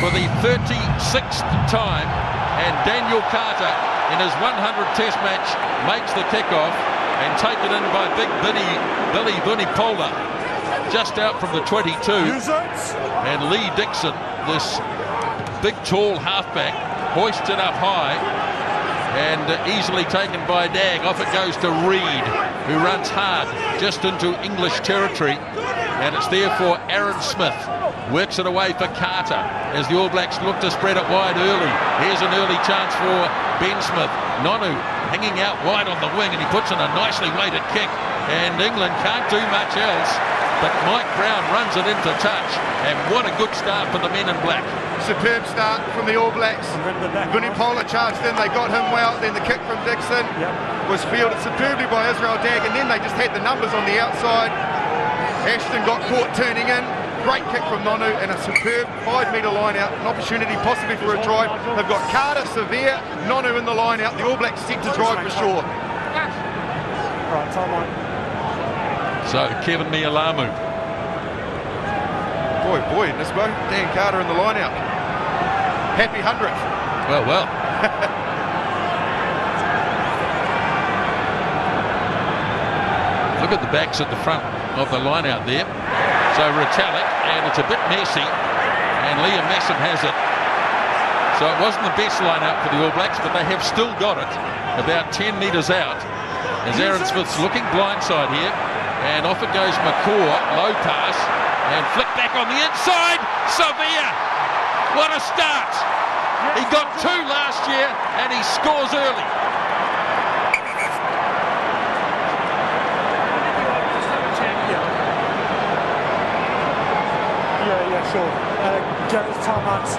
for the 36th time, and Daniel Carter in his 100 Test match makes the kick-off and taken in by big Billy Vunipola just out from the 22, and Lee Dixon, this big tall halfback, hoists it up high and easily taken by Dag. Off it goes to Read, who runs hard just into English territory, and it's there for Aaron Smith. Works it away for Carter as the All Blacks look to spread it wide early. Here's an early chance for Ben Smith. Nonu hanging out wide on the wing, and he puts in a nicely weighted kick, and England can't do much else, but Mike Brown runs it into touch, and what a good start for the men in black. Superb start from the All Blacks. Vunipola charged in, they got him well, then the kick from Dixon was fielded superbly by Israel Dag, and then they just had the numbers on the outside. Ashton got caught turning in. Great kick from Nonu and a superb 5-metre line out, an opportunity possibly for a try. They've got Carter, Severe, Nonu in the line out. The All Blacks set to drive for sure. Right, time on. So Kevin Mialamu. Boy, Nisbo, Dan Carter in the line out. Happy 100th. Well. Look at the backs at the front of the line out there. So Retallick, and it's a bit messy, and Liam Masson has it. So it wasn't the best line out for the All Blacks, but they have still got it about 10 metres out. As Aaron Smith's looking blindside here, and off it goes McCaw, low pass, and flick back on the inside. Sevilla, what a start! He got 2 last year, and he scores early. Sure. Jared's time out.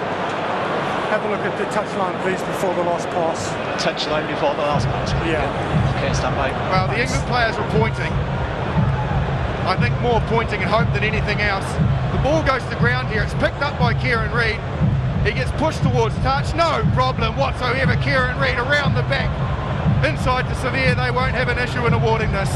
Have a look at the touchline, please, before the last pass. Touchline before the last pass. Yeah. Okay, stand by. Well, the England players were pointing. I think more pointing and hope than anything else. The ball goes to the ground here. It's picked up by Kieran Read. He gets pushed towards touch. No problem whatsoever. Kieran Read around the back. Inside to Severe. They won't have an issue in awarding this.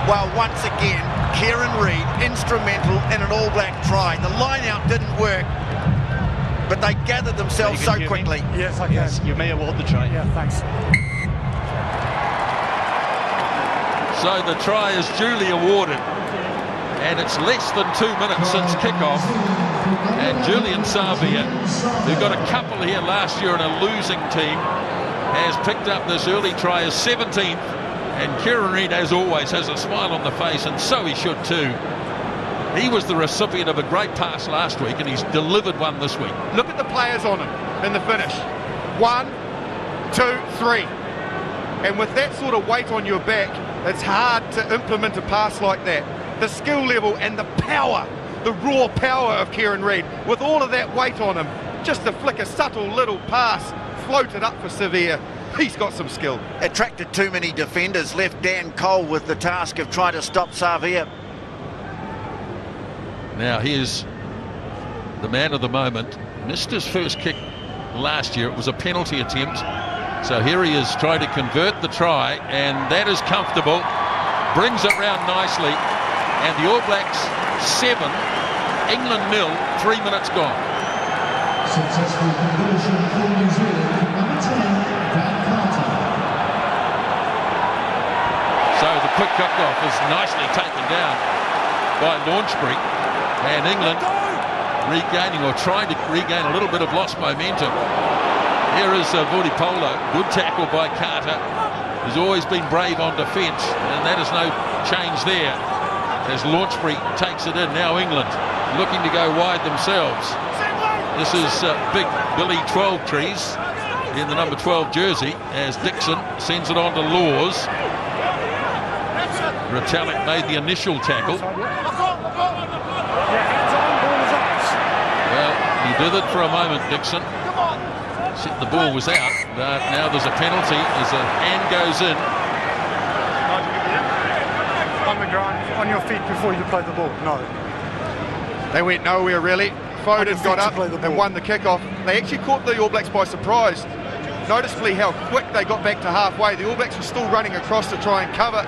Well, once again, Kieran Read instrumental in an All Black try. The line out didn't work, but they gathered themselves so quickly. Yes, I can. Yes, you may award the try. Yeah, thanks. So the try is duly awarded, and it's less than 2 minutes since kickoff. And Julian Savia, who got a couple here last year in a losing team, has picked up this early try as 17th. And Kieran Read, as always, has a smile on the face, and so he should too. He was the recipient of a great pass last week, and he's delivered one this week. Look at the players on him in the finish. 1, 2, 3. And with that sort of weight on your back, it's hard to implement a pass like that. The skill level and the power, the raw power of Kieran Read, with all of that weight on him, just to flick a subtle little pass, floated up for Severe. He's got some skill. Attracted too many defenders, left Dan Cole with the task of trying to stop Savia. Now here's the man of the moment. Missed his first kick last year. It was a penalty attempt. So here he is trying to convert the try, and that is comfortable. Brings it round nicely. And the All Blacks 7, England 0, 3 minutes gone. Successful conversion for New Zealand, number 10. So the quick kick-off is nicely taken down by Launchbury, and England regaining, or trying to regain, a little bit of lost momentum. Here is Vunipola, good tackle by Carter, who's always been brave on defence, and that is no change there as Launchbury takes it in. Now England looking to go wide themselves. This is big Billy 12 trees in the number 12 jersey as Dixon sends it on to Laws. Retallick made the initial tackle. Well, he did it for a moment, Dixon. The ball was out, but now there's a penalty as a hand goes in. On the ground, on your feet before you play the ball. No. They went nowhere really. Foden got up and won the kickoff. They actually caught the All Blacks by surprise. Noticeably how quick they got back to halfway. The All Blacks were still running across to try and cover.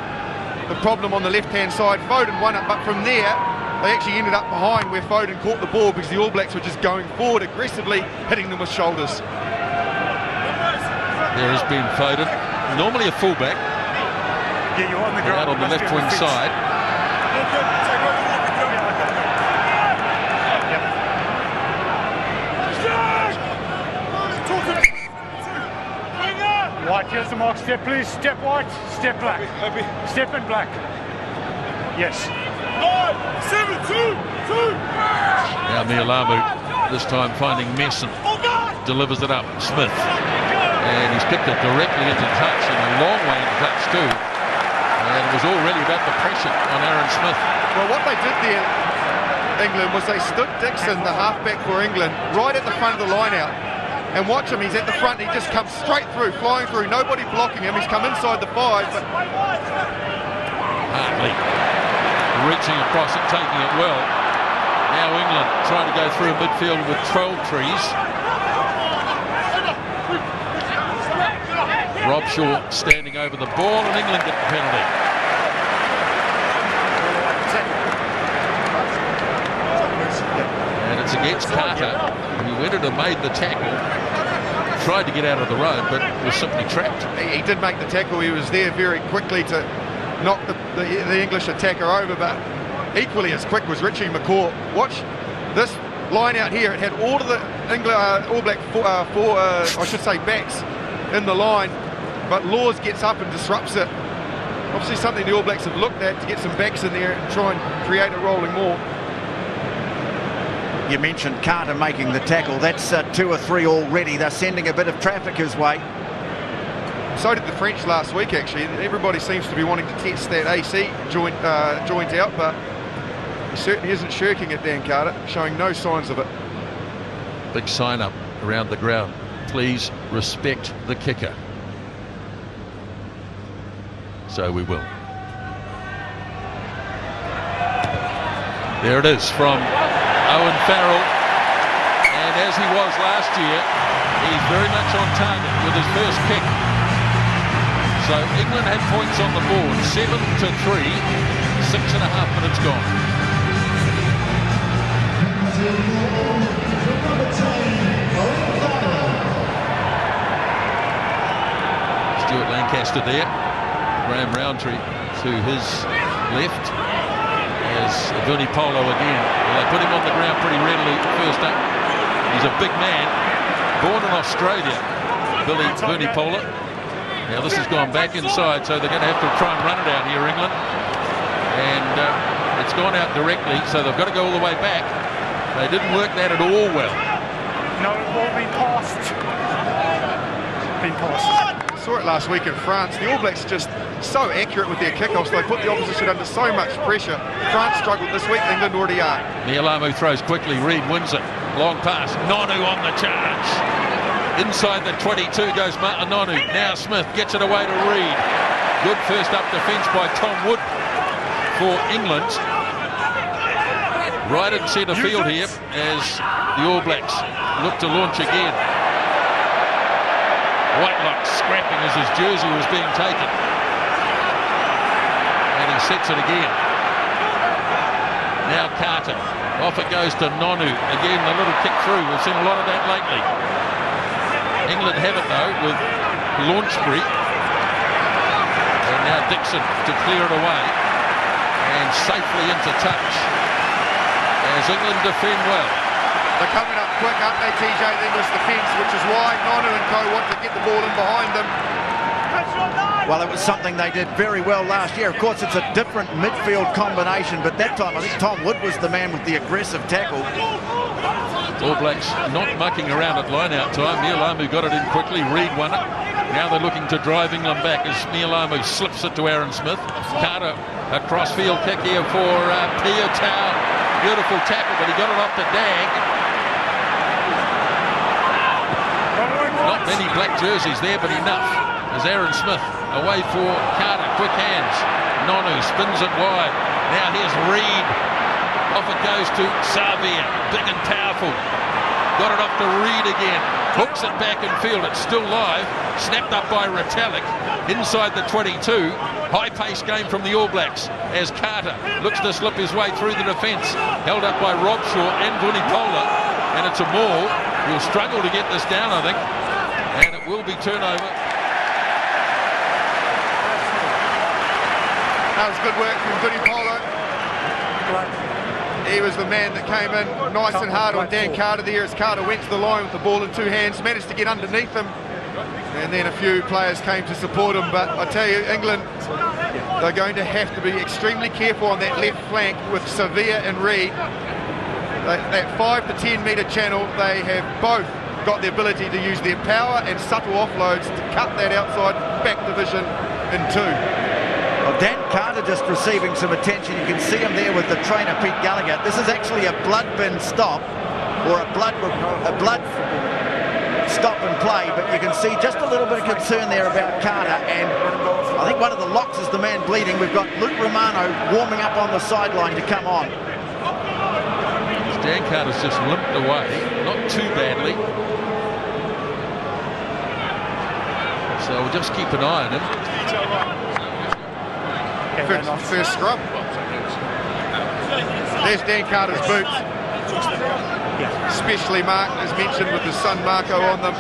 the problem on the left-hand side. Foden won it, but from there, they actually ended up behind where Foden caught the ball because the All Blacks were just going forward aggressively, hitting them with shoulders. There has been Foden, normally a fullback. Yeah, you're on the ground. Out on the left wing side. White, here's the mark. Step, please. Step white. Step black. Step in black. Yes. 9-7-2-2. Now Mialamu, this time finding Messon. Delivers it up. Smith. And he's kicked it directly into touch, and a long way into touch too. And it was all really about the pressure on Aaron Smith. Well, what they did there, England, was they stood Dixon, the halfback for England, right at the front of the line out. And watch him, he's at the front, he just comes straight through, flying through, nobody blocking him. He's come inside the 5, but Hartley reaching across it, taking it well. Now England trying to go through a midfield with 12 trees. Rob Shaw standing over the ball, and England get the penalty. And it's against Carter, who went in and made the tackle. Tried to get out of the road, but was simply trapped. he did make the tackle. He was there very quickly to knock the English attacker over, but equally as quick was Richie McCaw. Watch this line out here. It had all of the All Black backs in the line, but Laws gets up and disrupts it. Obviously something the All Blacks have looked at to get some backs in there and try and create a rolling maul. You mentioned Carter making the tackle. That's 2 or 3 already. They're sending a bit of traffic his way. So did the French last week, actually. Everybody seems to be wanting to test that AC joint out, but he certainly isn't shirking it, Dan Carter, showing no signs of it. Big sign up around the ground. Please respect the kicker. So we will. There it is from Owen Farrell, and as he was last year, he's very much on target with his first kick. So England had points on the board, 7-3, 6.5 minutes gone. Stuart Lancaster there, Graham Roundtree to his left. As Vuni Polo again. Well, they put him on the ground pretty readily first up. He's a big man, born in Australia, Vuni Polo. Now this has gone back inside, so they're going to have to try and run it out here, England. And it's gone out directly, so they've got to go all the way back. They didn't work that at all well. No, it will be passed. Been passed. Saw it last week in France. The All Blacks just so accurate with their kickoffs. They put the opposition under so much pressure. France struggled this week. England already are. Mialamu throws quickly. Read wins it. Long pass. Nonu on the charge. Inside the 22 goes Nonu. Now Smith gets it away to Read. Good first up defence by Tom Wood for England. Right in centre field here as the All Blacks look to launch again. Whitelock scrapping as his jersey was being taken. And he sets it again. Now Carter. Off it goes to Nonu. Again, a little kick through. We've seen a lot of that lately. England have it, though, with Launchbury. And now Dixon to clear it away. And safely into touch. As England defend well. They're coming up quick, aren't they, TJ, the English defence, which is why Nonu and co want to get the ball in behind them. Well, it was something they did very well last year. Of course, it's a different midfield combination, but that time I think Tom Wood was the man with the aggressive tackle. All Blacks not mucking around at line-out time. Mialamu got it in quickly. Read won it. Now they're looking to drive England back as Mialamu slips it to Aaron Smith. Carter, a cross-field kick here for Piotau. Beautiful tackle, but he got it off the dag. Not many black jerseys there, but enough. As Aaron Smith away for Carter, quick hands. Nonu spins it wide. Now here's Read. Off it goes to Savia, big and powerful. Got it off to Read again. Hooks it back in field. It's still live. Snapped up by Retallick inside the 22. High-paced game from the All Blacks as Carter looks to slip his way through the defence. Held up by Robshaw and Vunipola. And it's a maul. He'll struggle to get this down, I think. And it will be turnover. That was good work from Vunipola. He was the man that came in nice and hard on Dan Carter there as Carter went to the line with the ball in 2 hands, managed to get underneath him, and then a few players came to support him. But I tell you, England, they're going to have to be extremely careful on that left flank with Sevilla and Read. That 5 to 10 metre channel, they have both got the ability to use their power and subtle offloads to cut that outside back division in 2. Well, Dan Carter just receiving some attention. You can see him there with the trainer Pete Gallagher. This is actually a blood bin stop, or a blood stop and play, but you can see just a little bit of concern there about Carter, and I think one of the locks is the man bleeding. We've got Luke Romano warming up on the sideline to come on. Dan Carter's just limped away, not too badly. So we'll just keep an eye on him. First scrum. There's Dan Carter's boots. Specially marked, as mentioned, with the Sun Marco on them.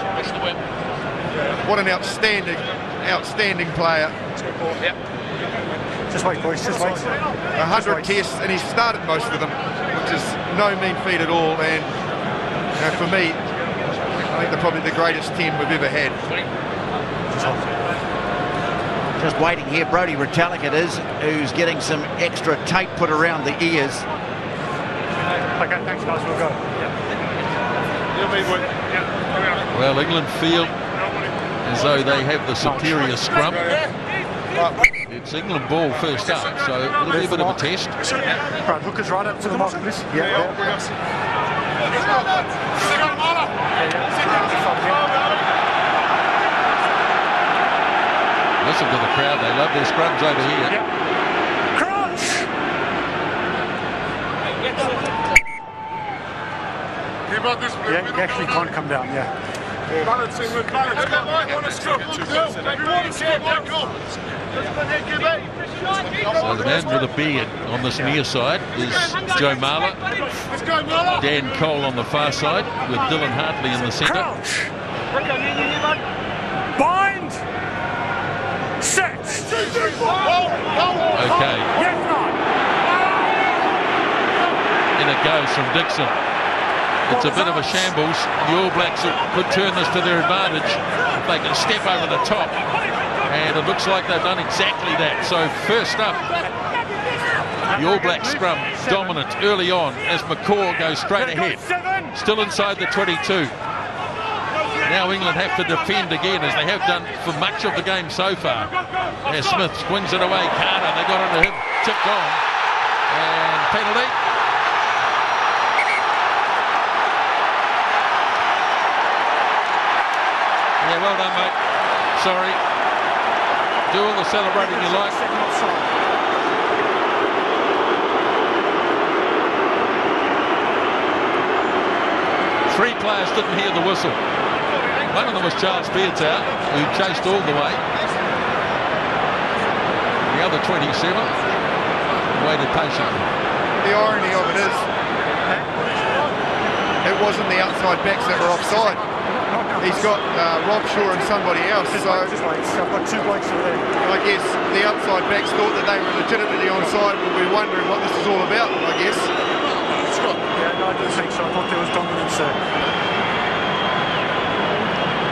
What an outstanding player. Just wait, boys, just wait. 100 tests, and he started most of them, which is no mean feat at all. And for me, I think they're probably the greatest 10 we've ever had. Just waiting here, Brodie Retallick it is, who's getting some extra tape put around the ears. Okay, thanks guys, we'll go. Well, England feel as though they have the superior scrum. It's England ball first up, so it'll be a bit of a test. Right, hookers right up to the mark, please. Yeah. Listen to the crowd, they love their scrums over here. Yep. Crunch! Yeah, you actually can't come down, yeah. So the man with a beard on this near side is Joe Marler. Dan Cole on the far side with Dylan Hartley in the centre. Bind! Set! Okay. In it goes from Dixon. It's a bit of a shambles. The All Blacks could turn this to their advantage if they can step over the top. And it looks like they've done exactly that. So first up, the All Black scrum dominant early on as McCaw goes straight ahead. Still inside the 22. Now England have to defend again, as they have done for much of the game so far. As Smith swings it away, Carter, they got into him, tipped on, and penalty. Yeah, well done, mate. Sorry. Do all the celebrating you like. 3 players didn't hear the whistle. One of them was Charles Beardsouth, who chased all the way. The other 27 waited patiently. The irony of it is, it wasn't the outside backs that were offside. He's got Robshaw and somebody else. So I've got 2 blokes over there. I guess the outside backs thought that they were legitimately onside. We'll be wondering what this is all about, I guess. Yeah, no, I didn't think so. I thought there was dominance there.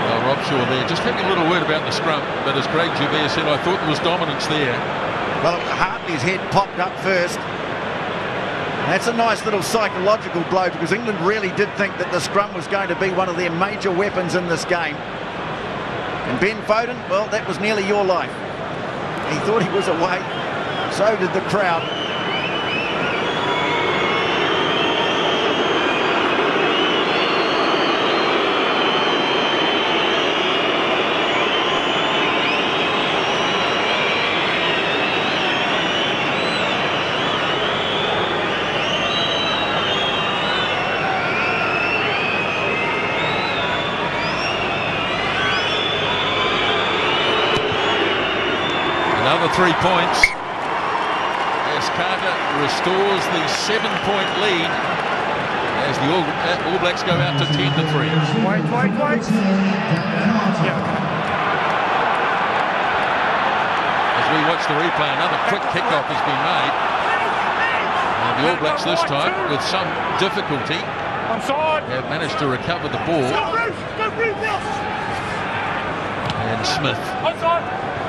Well, Robshaw there, just having a little word about the scrum, but as Craig Joubert said, I thought there was dominance there. Well, Hartley's head popped up first. That's a nice little psychological blow, because England really did think that the scrum was going to be one of their major weapons in this game. And Ben Foden, well, that was nearly your life. He thought he was away. So did the crowd. 3 points as Carter restores the 7-point lead as the All Blacks go out to 10-3. Wait. As we watch the replay, another quick kickoff has been made. And the All Blacks this time, with some difficulty, have managed to recover the ball. And Smith.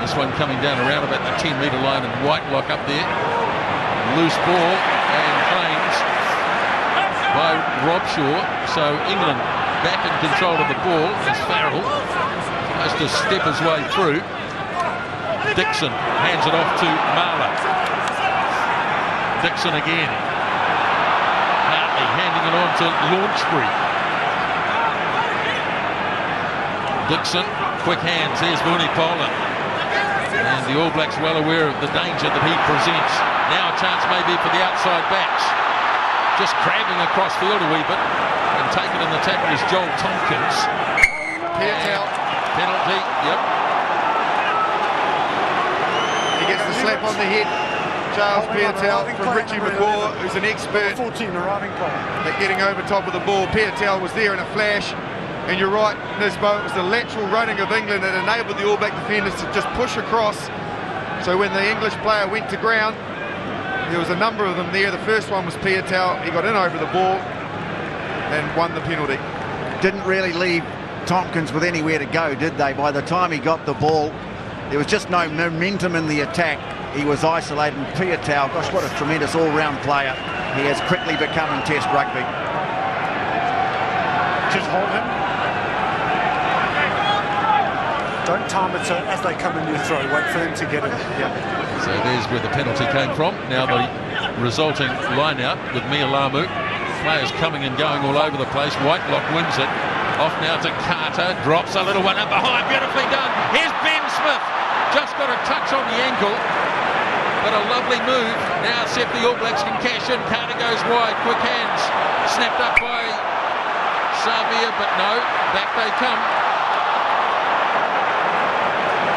This one coming down around about the 10-metre line, and Whitelock up there. Loose ball and claims by Robshaw. So England back in control of the ball as Farrell tries to step his way through. Dixon hands it off to Marler. Dixon again. Hartley handing it on to Launchbury. Dixon, quick hands. There's Mohicanos. And the All Blacks well aware of the danger that he presents. Now a chance maybe for the outside backs. Just crabbing across field a wee bit. And taken in the tackle is Joel Tompkins. Penalty, yep. He gets the slap on the head. Charles Piatel from Richie McCaw, who's an expert 14 arriving player at getting over top of the ball. Piatel was there in a flash. And you're right, Nisbo, it was the lateral running of England that enabled the All Black defenders to just push across. So when the English player went to ground, there was a number of them there. The first one was Piatel. He got in over the ball and won the penalty. Didn't really leave Tompkins with anywhere to go, did they? By the time he got the ball, there was just no momentum in the attack. He was isolated. And Piatel, gosh, what a tremendous all-round player he has quickly become in Test rugby. just hold him. Don't time it so as they come in your throw. Wait for them to get it. Yeah. So there's where the penalty came from. Now the resulting line-out with Mia Lamu. Players coming and going all over the place. Whitelock wins it. Off now to Carter. Drops a little one up behind. Beautifully done. Here's Ben Smith. Just got a touch on the ankle. But a lovely move. Now see if the All Blacks can cash in. Carter goes wide. Quick hands. Snapped up by Savia, but no. Back they come.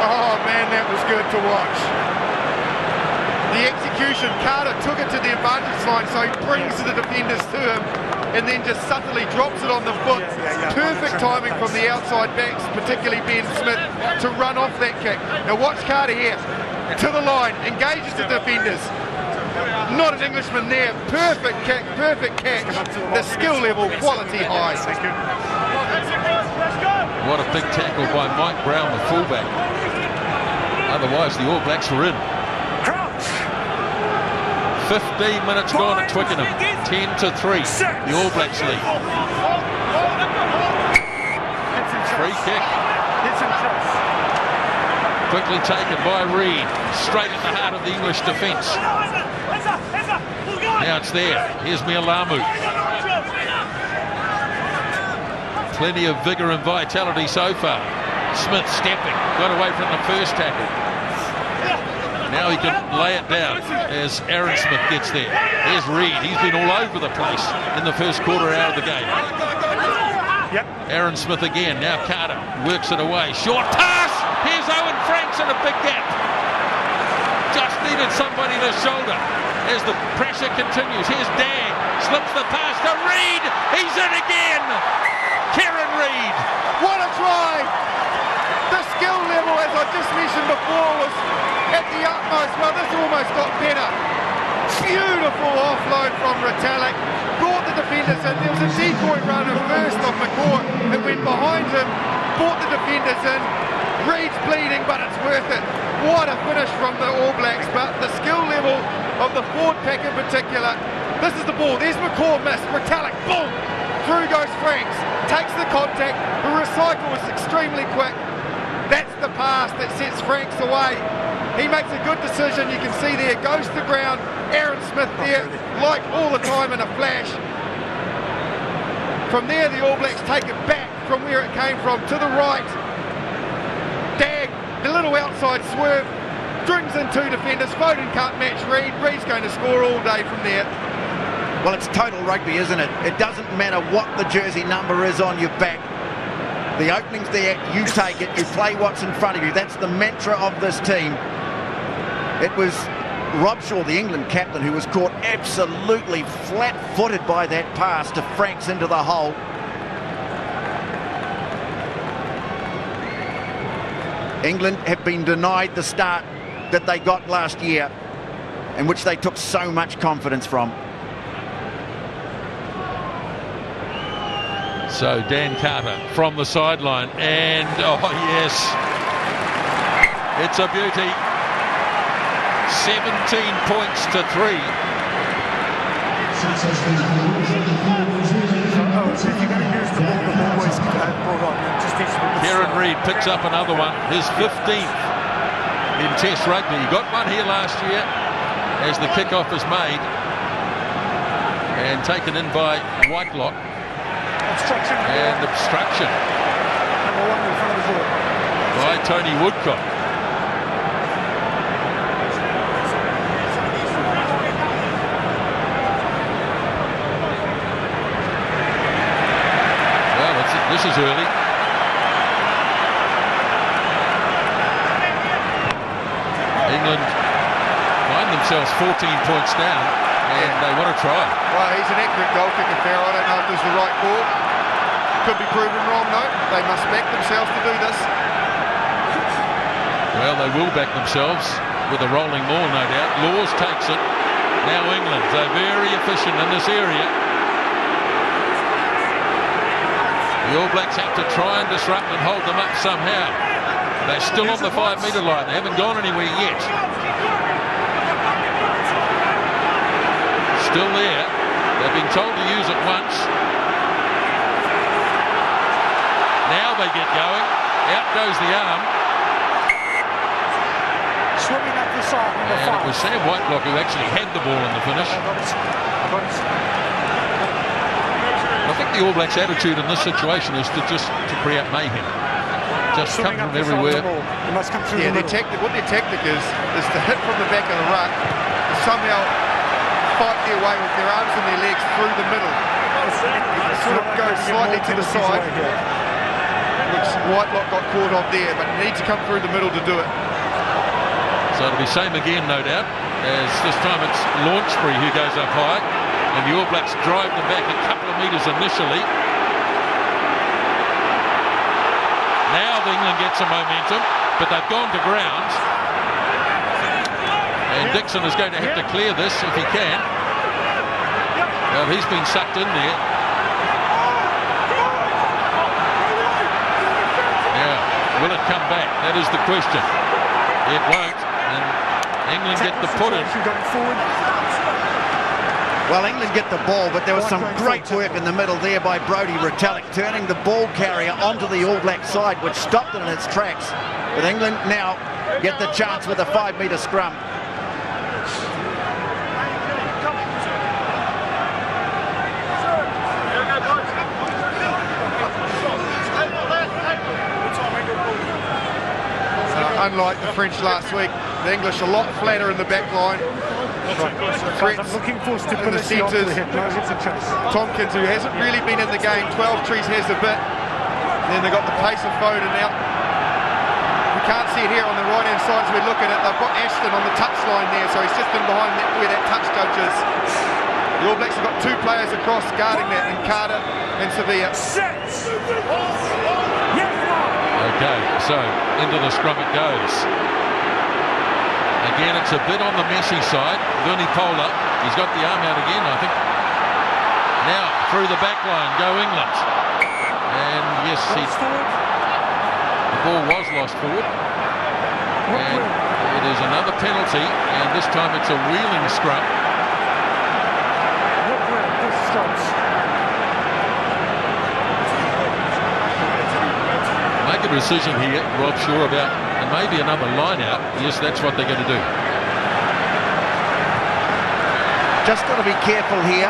Oh man, that was good to watch. The execution, Carter took it to the advantage line, so he brings the defenders to him and then just subtly drops it on the foot. Perfect timing from the outside backs, particularly Ben Smith, to run off that kick. Now watch Carter here, to the line, engages the defenders. Not an Englishman there, perfect kick, perfect catch. The skill level, quality high. What a big tackle by Mike Brown, the fullback. Otherwise, the All Blacks were in. 15 minutes gone at Twickenham. 10-3. The All Blacks lead. Free kick. Quickly taken by Read. Straight in the heart of the English defence. Now it's there. Here's Mialamu. Plenty of vigour and vitality so far. Smith stepping. Got away from the first tackle. Now he can lay it down as Aaron Smith gets there. Here's Read. He's been all over the place in the first quarter hour of the game. Aaron Smith again. Now Carter works it away. Short pass. Here's Owen Franks in a big gap. Just needed somebody to shoulder as the pressure continues. Here's Dan. Slips the pass to Read. He's in again. Kieran Read. What a try. The skill level, as I just mentioned before, was at the utmost. Well, this almost got better. Beautiful offload from Retallick. Brought the defenders in. There was a decoy runner first of McCaw. It went behind him. Brought the defenders in. Reed's bleeding, but it's worth it. What a finish from the All Blacks. But the skill level of the forward pack in particular. This is the ball. There's McCaw missed. Retallick, boom. Through goes Franks. Takes the contact. The recycle is extremely quick. That's the pass that sets Franks away. He makes a good decision. You can see there, goes to ground. Aaron Smith there, like all the time in a flash. From there, the All Blacks take it back from where it came from to the right. Dag, the little outside swerve, brings in two defenders. Foden can't match Read. Read's going to score all day from there. Well, it's total rugby, isn't it? It doesn't matter what the jersey number is on your back. The opening's there, you take it, you play what's in front of you. That's the mantra of this team. It was Rob Shaw, the England captain, who was caught absolutely flat-footed by that pass to Franks into the hole. England have been denied the start that they got last year, in which they took so much confidence from. So Dan Carter from the sideline, and oh yes, it's a beauty. 17 points to 3. Kieran Read picks up another one, his 15th in Test rugby. He got one here last year as the kickoff is made and taken in by Whitelock. And obstruction by Tony Woodcock. Well, this is early. England find themselves 14 points down, and they want to try. Well, he's an accurate goal kicker, Farrell. I don't know if it was the right call. Could be proven wrong, though. They must back themselves to do this. Well, they will back themselves with a rolling maul, no doubt. Laws takes it. Now England, they're very efficient in this area. The All Blacks have to try and disrupt and hold them up somehow. They're still on the 5-metre line. They haven't gone anywhere yet. Still there. They've been told to use it once. Now they get going. Out goes the arm. Swimming up the side, number 5. And it was Sam Whitelock who actually had the ball in the finish. I think the All Blacks' attitude in this situation is to create mayhem. Just come from everywhere. They must come through Yeah, the their middle. tactic, what their tactic is to hit from the back of the ruck, to somehow fight their way with their arms and their legs through the middle. Sort of go slightly to the side, which Whitelock got caught off there, but needs to come through the middle to do it. So it'll be same again, no doubt, as this time it's Launchbury who goes up high, and the All Blacks drive them back a couple of metres initially. Now England get some momentum, but they've gone to ground. And Dixon is going to have to clear this if he can. Well, he's been sucked in there. Now, will it come back? That is the question. It won't. And England get the put in. Well, England get the ball, but there was some great work in the middle there by Brodie Retallick, turning the ball carrier onto the All Black side, which stopped it in its tracks. But England now get the chance with a 5-metre scrum. Unlike the French last week, the English a lot flatter in the back line. Threats looking for in the centres. Tompkins, who hasn't really been in the game, 12 trees has a bit. Then they've got the pace of Foden out. We can't see it here on the right-hand side as we look at it. They've got Ashton on the touchline there, so he's just in behind that, where that touch judge is. The All Blacks have got 2 players across guarding that, in Carter and Sevilla. Okay, so into the scrum it goes. Again, it's a bit on the messy side. Vunipola, he's got the arm out again, I think. Now, through the back line, go England. And yes, the ball was lost forward. And it is another penalty, and this time it's a wheeling scrum. Make a decision here, Rob Shaw, about and maybe another line out. Yes, that's what they're going to do. Just got to be careful here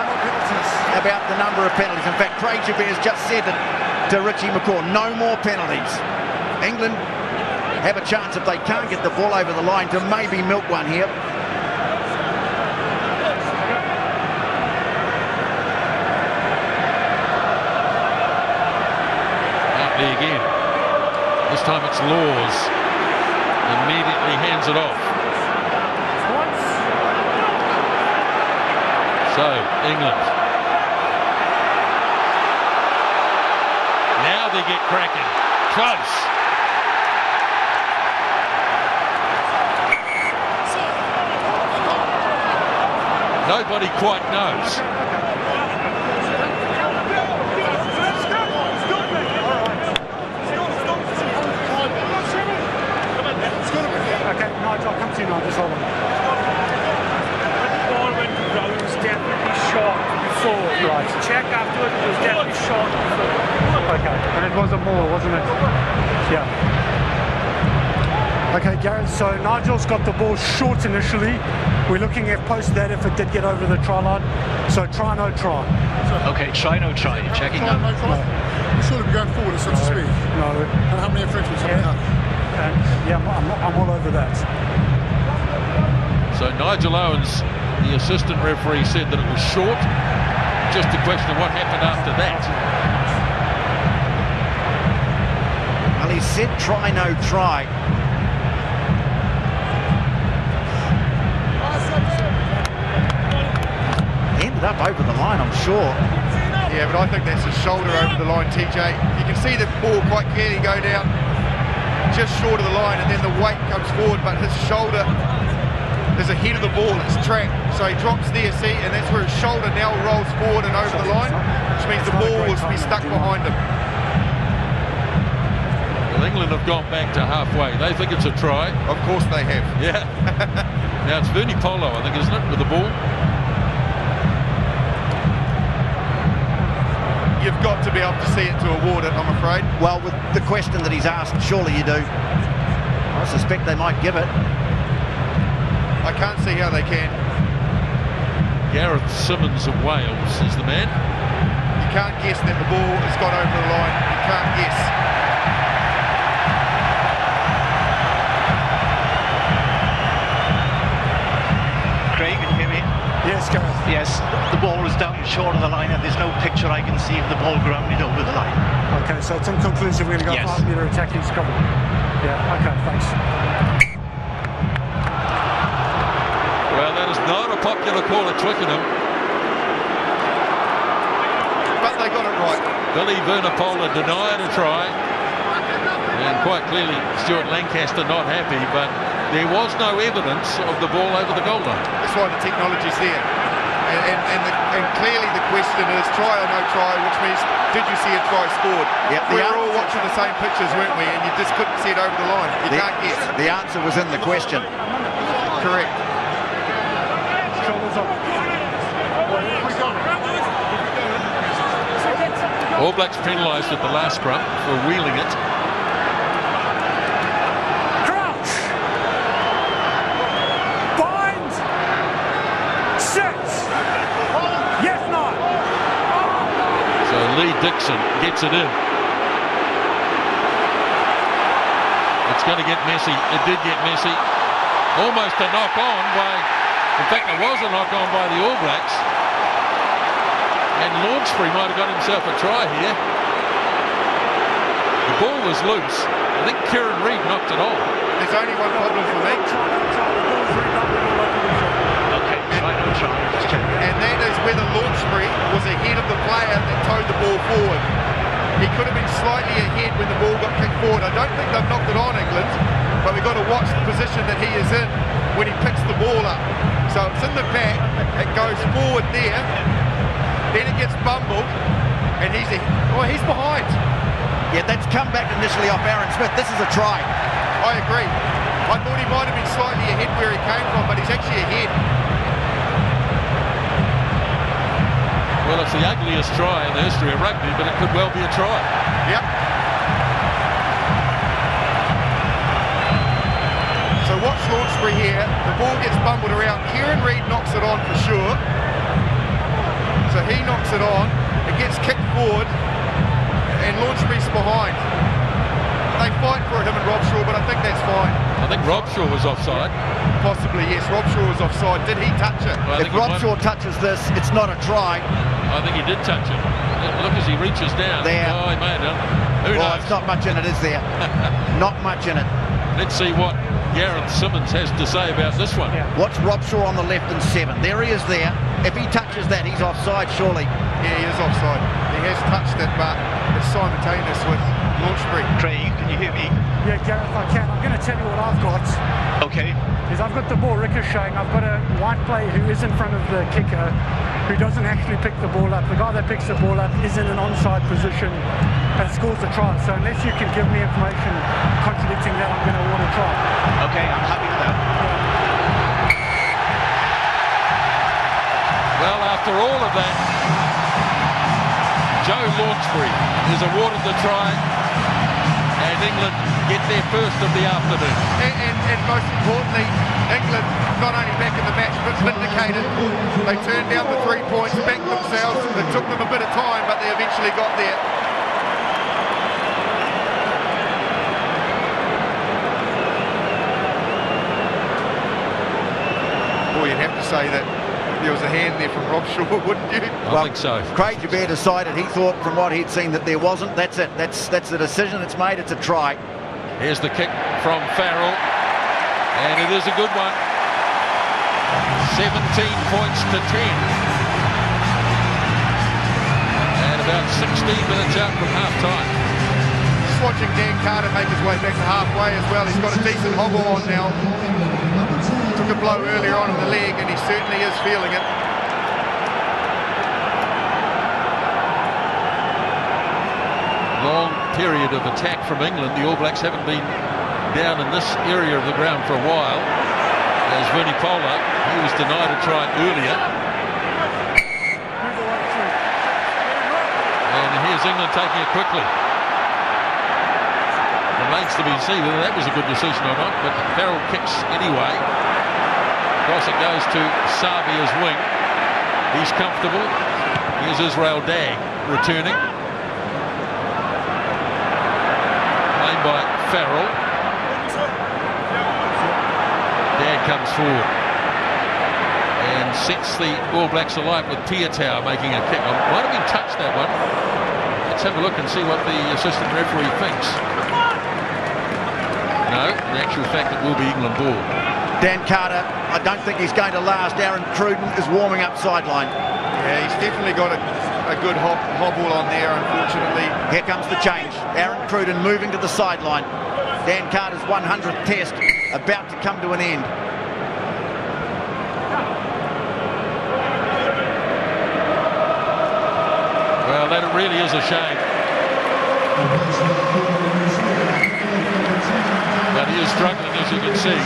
about the number of penalties. In fact, Craig Jabert's just said it to Richie McCaw, no more penalties. England have a chance, if they can't get the ball over the line, to maybe milk one here. Out there again. This time it's Laws. Immediately hands it off. So, England. Now they get cracking. Close. Nobody quite knows. Okay, Nigel, I'll come to you now. Just hold on. The ball went to ground, it was definitely short before. Right. Check afterwards, it was definitely short before. Okay, and it was a maul, wasn't it? Yeah. Okay, Gareth, so Nigel's got the ball short initially. We're looking at post that if it did get over the try line. So try, no try. Okay, try, no try. Checking Try, now. no try. You should be going forward at such a speed. No. And how many infringements have we had? Yeah, I'm all over that. So Nigel Owens, the assistant referee, said that it was short. Just a question of what happened after that. Well, he said try, no try. Ended up over the line, I'm sure. Yeah, but I think that's a shoulder over the line, TJ. You can see the ball quite clearly go down just short of the line, and then the weight comes forward, but his shoulder is ahead of the ball, it's tracked, so he drops there, see, and that's where his shoulder now rolls forward and over the line, which means the ball will be stuck behind him. Well, England have gone back to halfway. They think it's a try. Of course they have. Yeah. Now it's Vernie Polo, I think, isn't it, with the ball? You've got to be able to see it to award it, I'm afraid. Well, with the question that he's asked, surely you do. I suspect they might give it. I can't see how they can. Gareth Simmons of Wales is the man. You can't guess that the ball has got over the line. You can't guess. Craig, can you hear me? Yes, Gareth. Yes, the ball was down short of the line and there's no picture I can see of the ball grounded over the line. Okay, so it's inconclusive. We're going to go Yes. 5-metre attacking scrum. Yeah, okay, thanks. Well, that is not a popular call at Twickenham. But they got it right. Billy Vunipola denied a try. And quite clearly, Stuart Lancaster not happy, but there was no evidence of the ball over the goal line. That's why the technology's there. And clearly the question is try or no try, which means did you see a try scored? Yep, we were all watching the same pictures, weren't we? And you just couldn't see it over the line. You can't guess. The answer was in the question. Correct. Shoulders up. All Blacks penalised at the last scrum for wheeling it. Crouch. Bind. Six. Yes, no. So Lee Dixon gets it in. It's going to get messy. It did get messy. Almost a knock on by, in fact, it was a knock on by the All Blacks. And Launchbury might have got himself a try here. The ball was loose. I think Kieran Read knocked it on. There's only one problem for me. Okay, try, no try. Just check. And that is whether Launchbury was ahead of the player that towed the ball forward. He could have been slightly ahead when the ball got kicked forward. I don't think they've knocked it on, England, but we've got to watch the position that he is in when he picks the ball up. So it's in the back, it goes forward there, then it gets bumbled, and he's behind. Yeah, that's come back initially off Aaron Smith. This is a try. I agree. I thought he might have been slightly ahead where he came from, but he's actually ahead. Well, it's the ugliest try in the history of rugby, but it could well be a try. Yep. So watch Launchbury here. The ball gets bumbled around. Kieran Read knocks it on for sure. So he knocks it on. It gets kicked forward, and Launchbury's behind. They fight for it, him and Robshaw, but I think that's fine. I think Robshaw was offside. Possibly, yes. Robshaw was offside. Did he touch it? Well, If Robshaw touches this, it's not a try. I think he did touch it. Look as he reaches down. There. Oh, he may have done. Who Well, knows? it's not much in it, is there? Not much in it. Let's see what Gareth Simmons has to say about this one. Yeah. Watch Robshaw on the left and 7. There he is there. If he touches that, he's offside, surely. Yeah, he is offside. He has touched it, but it's simultaneous with Launchbury. Craig, can you hear me? Yeah, Gareth, I can. I'm going to tell you what I've got. Okay. Is I've got the ball ricocheting. I've got a white player who is in front of the kicker, who doesn't actually pick the ball up. The guy that picks the ball up is in an onside position and scores the try. So unless you can give me information contradicting that, I'm going to award a try. Okay, I'm happy with that. Well, after all of that, Joe Launchbury is awarded the try, and England get their first of the afternoon. And most importantly, England not only back in the match, but vindicated. They turned down the 3 points, backed themselves. It took them a bit of time, but they eventually got there. Boy, you'd have to say that there was a hand there from Robshaw, wouldn't you? I think so. Craig Joubert decided, he thought from what he'd seen that there wasn't. That's it. That's the decision it's made. It's a try. Here's the kick from Farrell, and it is a good one. 17 points to 10. And about 16 minutes out from half-time. Just watching Dan Carter make his way back to halfway as well. He's got a decent hobble on now. Took a blow earlier on in the leg, and he certainly is feeling it. Long period of attack from England. The All Blacks haven't been down in this area of the ground for a while. As Vunipola, he was denied a try earlier. And here's England taking it quickly. Remains to be seen whether that was a good decision or not, but Farrell kicks anyway. Across it goes to Savia's wing. He's comfortable. Here's Israel Dag returning. Played by Farrell. Dag comes forward and sets the All Blacks alight with Piatau making a kick. Might have been touched, that one. Let's have a look and see what the assistant referee thinks. No, in actual fact it will be England ball. Dan Carter, I don't think he's going to last. Aaron Cruden is warming up sideline. Yeah, he's definitely got a good hobble on there, unfortunately. Here comes the change. Aaron Cruden moving to the sideline. Dan Carter's 100th test about to come to an end. Well, that really is a shame. But he is struggling, as you can see.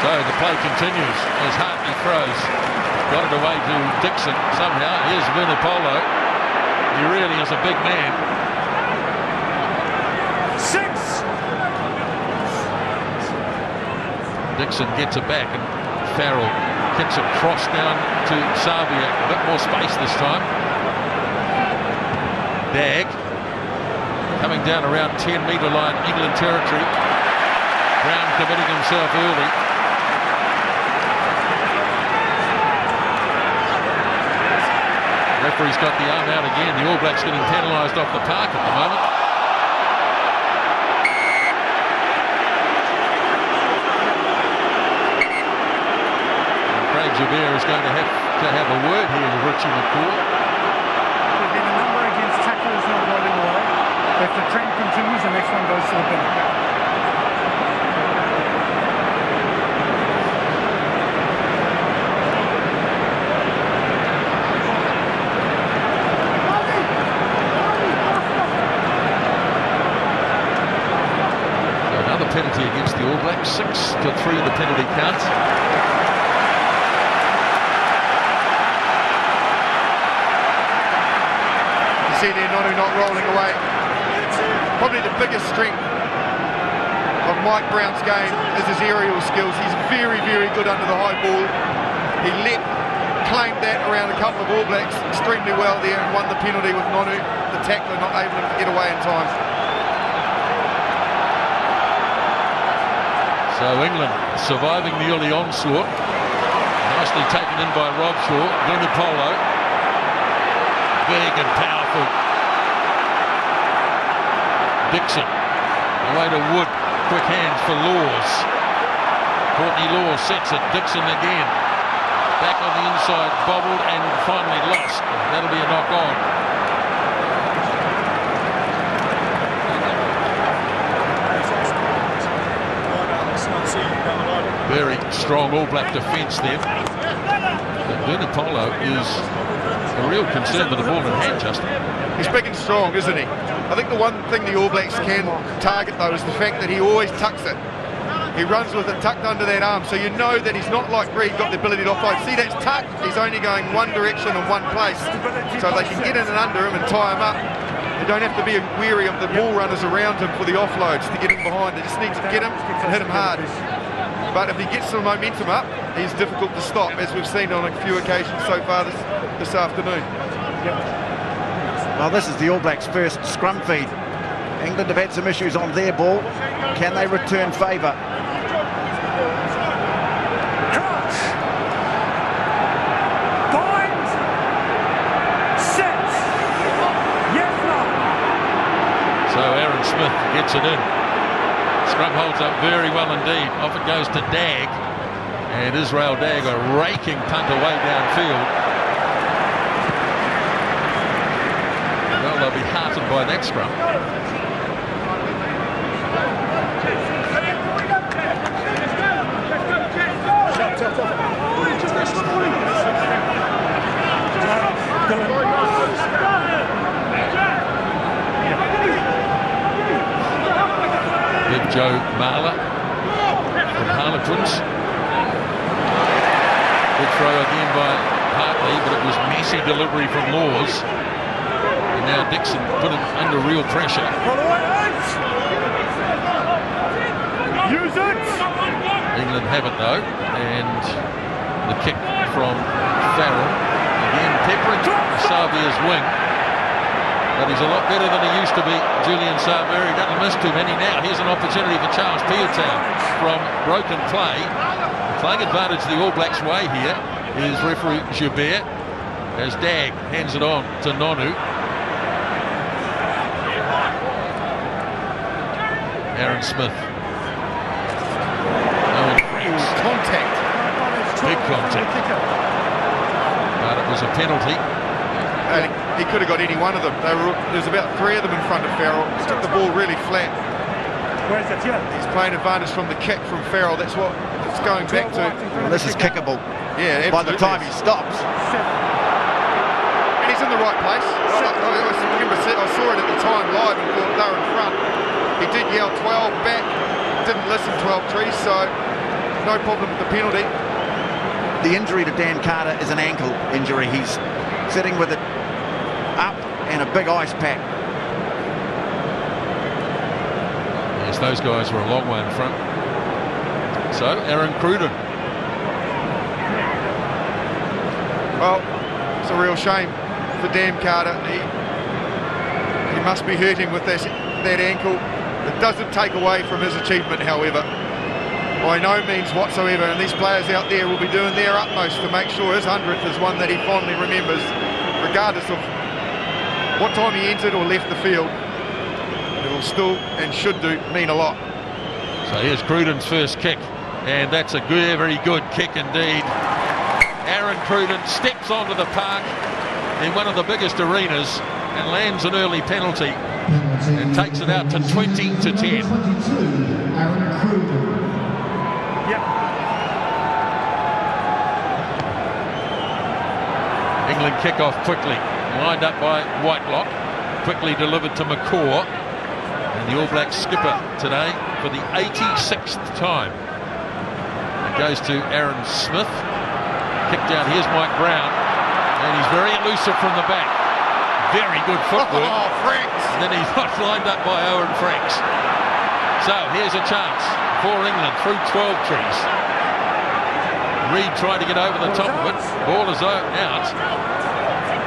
So the play continues as Hartley throws. Got it away to Dixon somehow. Here's Vunipola. He really is a big man. 6. Dixon gets it back, and Farrell kicks it cross down to Savia. A bit more space this time. Dag coming down around 10-metre line, England territory. Brown committing himself early. Referee's got the arm out again. The All Blacks getting penalised off the park at the moment. And Craig Joubert is going to have a word here with Richie McCaw. There's been a number against tacklers not rolling away. If the trend continues, the next one goes to the bin. Penalty against the All Blacks, 6-3 the penalty count. You see there, Nonu not rolling away. Probably the biggest strength of Mike Brown's game is his aerial skills. He's very, very good under the high ball. He claimed that around a couple of All Blacks extremely well there and won the penalty with Nonu, the tackler, not able to get away in time. So England surviving the early onslaught. Nicely taken in by Robshaw. Vunipola. Big and powerful. Dixon. Away to Wood. Quick hands for Laws. Courtney Laws sets it. Dixon again. Back on the inside, bobbled and finally lost. That'll be a knock on. Very strong All Black defence there. But Vunipolo is a real concern with the ball in hand, Justin. He's big and strong, isn't he? I think the one thing the All Blacks can target, though, is the fact that he always tucks it. He runs with it tucked under that arm, so you know that he's not like Read, got the ability to offload. See, that's tucked. He's only going one direction and one place. So they can get in and under him and tie him up. They don't have to be wary of the ball runners around him for the offloads to get him behind. They just need to get him and hit him hard. But if he gets some momentum up, he's difficult to stop, as we've seen on a few occasions so far this afternoon. Well, this is the All Blacks' first scrum feed. England have had some issues on their ball. Can they return favour? So Aaron Smith gets it in. Scrum holds up very well indeed. Off it goes to Dag. And Israel Dag, a raking punt away downfield. Well, they'll be heartened by that scrum. Big Joe Marler from Harlequins. Good throw again by Hartley, but it was messy delivery from Laws. And now Dixon put it under real pressure. Use it! England have it though, and the kick from Farrell. Again, peppering Savia's wing. But he's a lot better than he used to be, Julian Savia. He doesn't miss too many now. Here's an opportunity for Charles Peartown from broken play. Playing advantage the All Blacks' way here is referee Joubert as Dag hands it on to Nonu. Aaron Smith. Owen Franks. Contact. Big contact. But it was a penalty. He could have got any one of them. There's about three of them in front of Farrell. He took the ball really flat. Where's it? Yeah. He's playing advantage from the kick from Farrell. That's what it's going back to. Well, this is kickable. Yeah, by the time he stops. And he's in the right place. I saw it at the time live and thought they were in front. He did yell 12 back, didn't listen 12-3, so no problem with the penalty. The injury to Dan Carter is an ankle injury. He's sitting with it up and a big ice pack. Yes, those guys were a long way in front. So, Aaron Cruden. Well, it's a real shame for Dan Carter. He must be hurting with that ankle. It doesn't take away from his achievement, however, by no means whatsoever. And these players out there will be doing their utmost to make sure his 100th is one that he fondly remembers, regardless of what time he entered or left the field. It will still and should do mean a lot. So here's Cruden's first kick, and that's a very good kick indeed. Aaron Cruden steps onto the park in one of the biggest arenas and lands an early penalty and takes it out to 20-10. 22, Aaron Cruden. Yep. England kick off quickly, lined up by Whitelock, quickly delivered to McCaw, and the All Blacks skipper today for the 86th time. It goes to Aaron Smith. Kick down, here's Mike Brown, and he's very elusive from the back. Very good footwork. Oh, Franks! And then he's not lined up by Owen Franks. So here's a chance for England through 12 trees. Read trying to get over the top of it. Ball is out.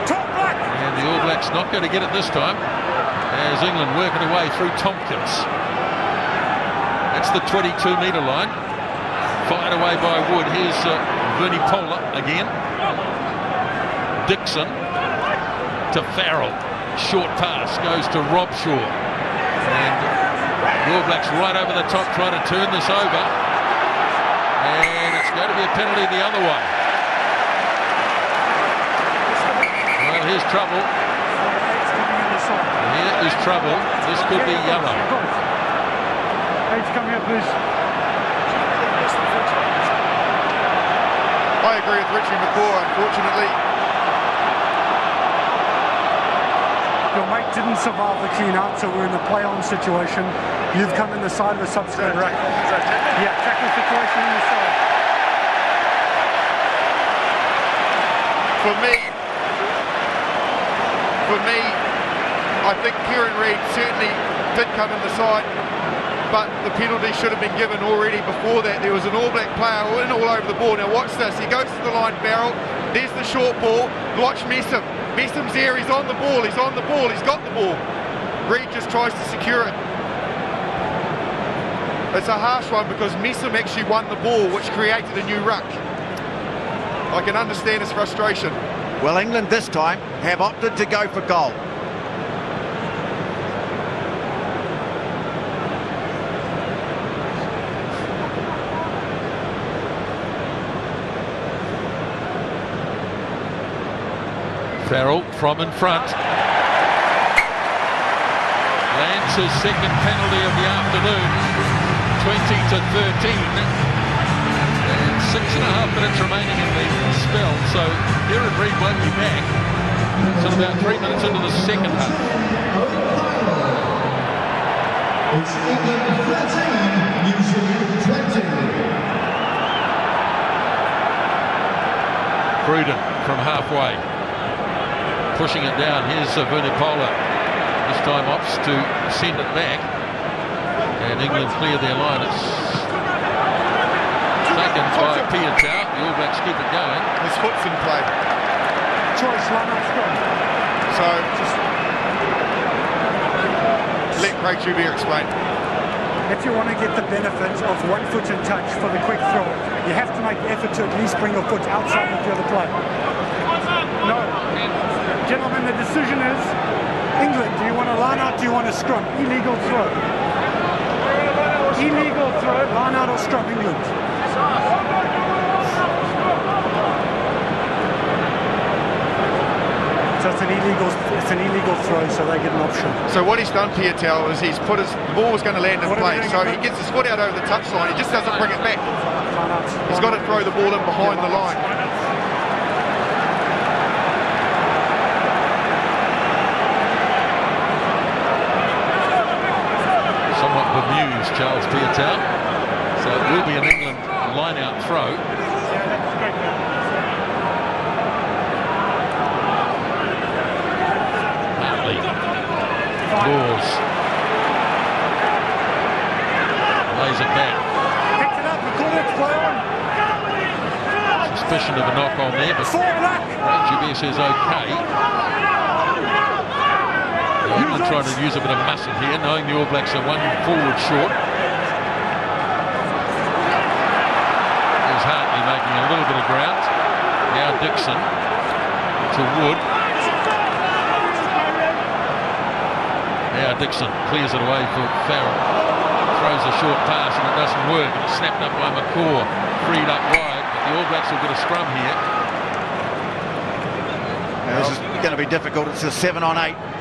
And the All Blacks not going to get it this time, as England working away through Tompkins. That's the 22-metre line. Fired away by Wood. Here's Vunipola again. Dixon to Farrell. Short pass goes to Robshaw. And the All Blacks right over the top trying to turn this over. And it's going to be a penalty the other way. Well, here's trouble. Here is trouble. This could be yellow. Come here, please. I agree with Richie McCaw, unfortunately. Your mate didn't survive the clean out, so we're in the play-on situation. You've come in the side of a subsequent rack. Yeah, tackle situation in the side. For me, I think Kieran Read certainly did come in the side, but the penalty should have been given already before that. There was an All Black player in all over the ball. Now watch this. He goes to the line barrel. There's the short ball. Watch Messam. Messam's there. He's on the ball. He's on the ball. He's got the ball. Read just tries to secure it. It's a harsh one because Messam actually won the ball, which created a new ruck. I can understand his frustration. Well, England this time have opted to go for goal. Farrell from in front. Lands his second penalty of the afternoon. 20-13. And 6.5 minutes remaining in the spell. So Kieran Read won't be back. So about 3 minutes into the second half. It's England 13, New Zealand 20. Cruden from halfway. Pushing it down. Here's Vunipola. This time opts to send it back. And England clear their line. It's taken by Piatau. The All Blacks keep it going. His foot's in play. Choice, line up, strong. So just let Craig Shubier explain. If you want to get the benefit of 1 foot in touch for the quick throw, you have to make the effort to at least bring your foot outside of the other player. No. Gentlemen, the decision is, England, do you want to line out, do you want to scrum? Illegal throw. Illegal throw, line out or scrum, England. So it's an illegal throw, so they get an option. So what he's done, Piatau, is he's put the ball was going to land in play, so he gets his foot out over the touchline, he just doesn't bring it back. He's got to throw the ball in behind the line. Bemused, Charles Piatau. So it will be an England line-out throw. Hartley. Laws. Lays it back. Picked it up, recorded, play on. Suspicion of a knock-on there, but Shubier says okay. England trying to use a bit of muscle here, knowing the All Blacks are one forward short. There's Hartley making a little bit of ground. Now Dixon to Wood. Now Dixon clears it away for Farrell. Throws a short pass and it doesn't work. It's snapped up by McCaw. Freed up wide, but the All Blacks will get a scrum here. Now, this is going to be difficult. It's a 7-on-8.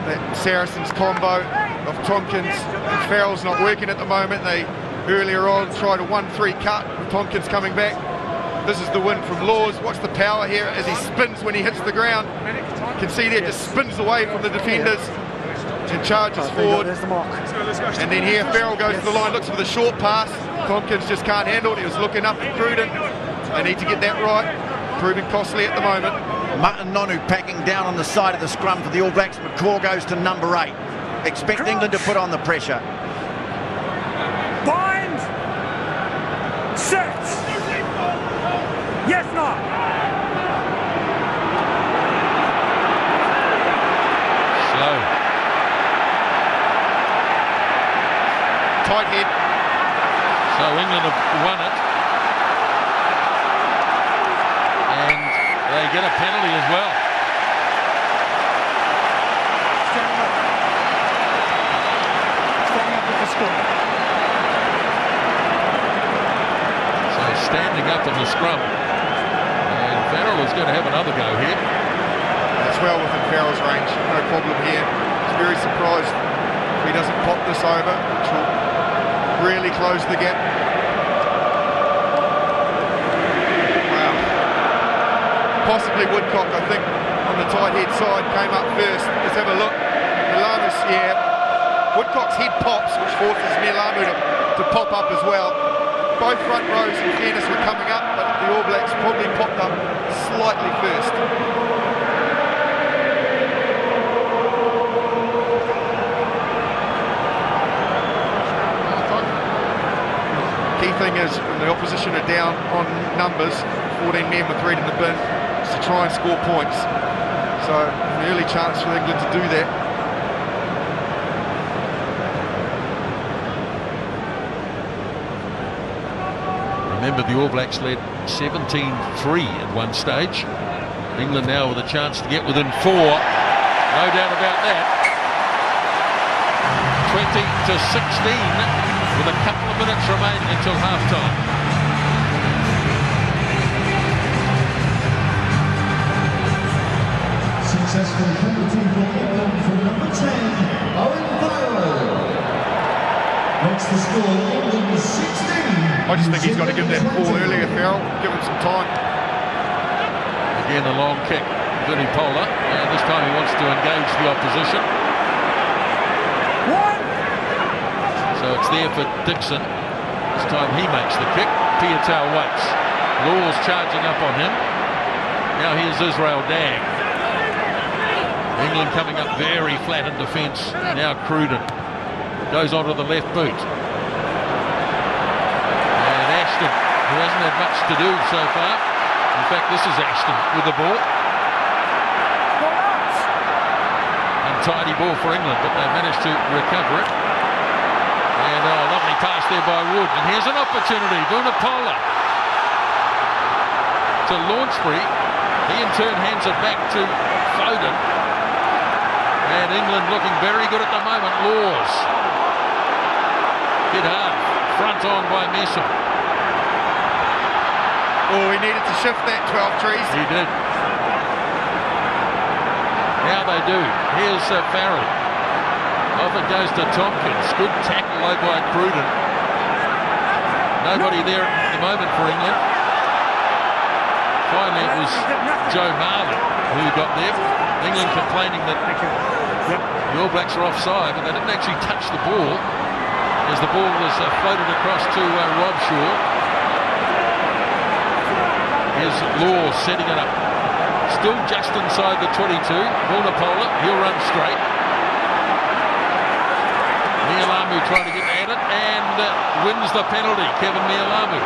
That Saracens combo of Tompkins and Farrell's not working at the moment. They earlier on tried a 1-3 cut with Tompkins coming back. This is the win from Laws. Watch the power here as he spins when he hits the ground. You can see there, just spins away from the defenders and charges forward. And then here Farrell goes to the line, looks for the short pass. Tompkins just can't handle it. He was looking up at Cruden. They need to get that right. Proving costly at the moment. Martin Nonu packing down on the side of the scrum for the All Blacks. McCaw goes to number 8. Expect England to put on the pressure. Bind! Set! Yes, no! Slow. Tight head. So England have won it. They get a penalty as well. standing up in the scrum. And Farrell is going to have another go here. That's well within Farrell's range, no problem here. He's very surprised if he doesn't pop this over, which will really close the gap. Wow. Possibly Woodcock, I think, on the tight head side, came up first. Let's have a look. Milamu's, yeah. Woodcock's head pops, which forces Milamu to pop up as well. Both front rows, in fairness, were coming up, but the All Blacks probably popped up slightly first. Key thing is, when the opposition are down on numbers, 14 men with Read in the bin, is to try and score points. So, an early chance for England to do that. Remember, the All Blacks led 17-3 at one stage. England now with a chance to get within 4. No doubt about that. 20-16 with a couple of minutes remaining until half-time. Successful penalty for England from number 10, Owen Farrell. Makes the score England 16. I just think he's got to give that ball earlier, Farrell. Give him some time. Again, a long kick, Vinnie Pola. And this time he wants to engage the opposition. So it's there for Dixon. This time he makes the kick. Piutau waits. Law's charging up on him. Now here's Israel Dagg. England coming up very flat in defence. Now Cruden goes onto the left boot. And Ashton, who hasn't had much to do so far. In fact, this is Ashton with the ball. Untidy ball for England, but they managed to recover it. And a lovely pass there by Wood. And here's an opportunity. Vunipola to Launchbury. He in turn hands it back to Foden. And England looking very good at the moment. Laws. Hit hard. Front on by Messam. Oh, he needed to shift that 12 trees. He did. Now they do. Here's Farrell. Off it goes to Tompkins. Good tackle low by Cruden. Nobody there at the moment for England. Finally it was Joe Marvin who got there. England complaining that the All Blacks are offside, but they didn't actually touch the ball as the ball was floated across to Rob Shaw. Here's Law setting it up. Still just inside the 22. Vunipola, he'll run straight. Mialamu trying to get at it and wins the penalty. Kevin Mialamu.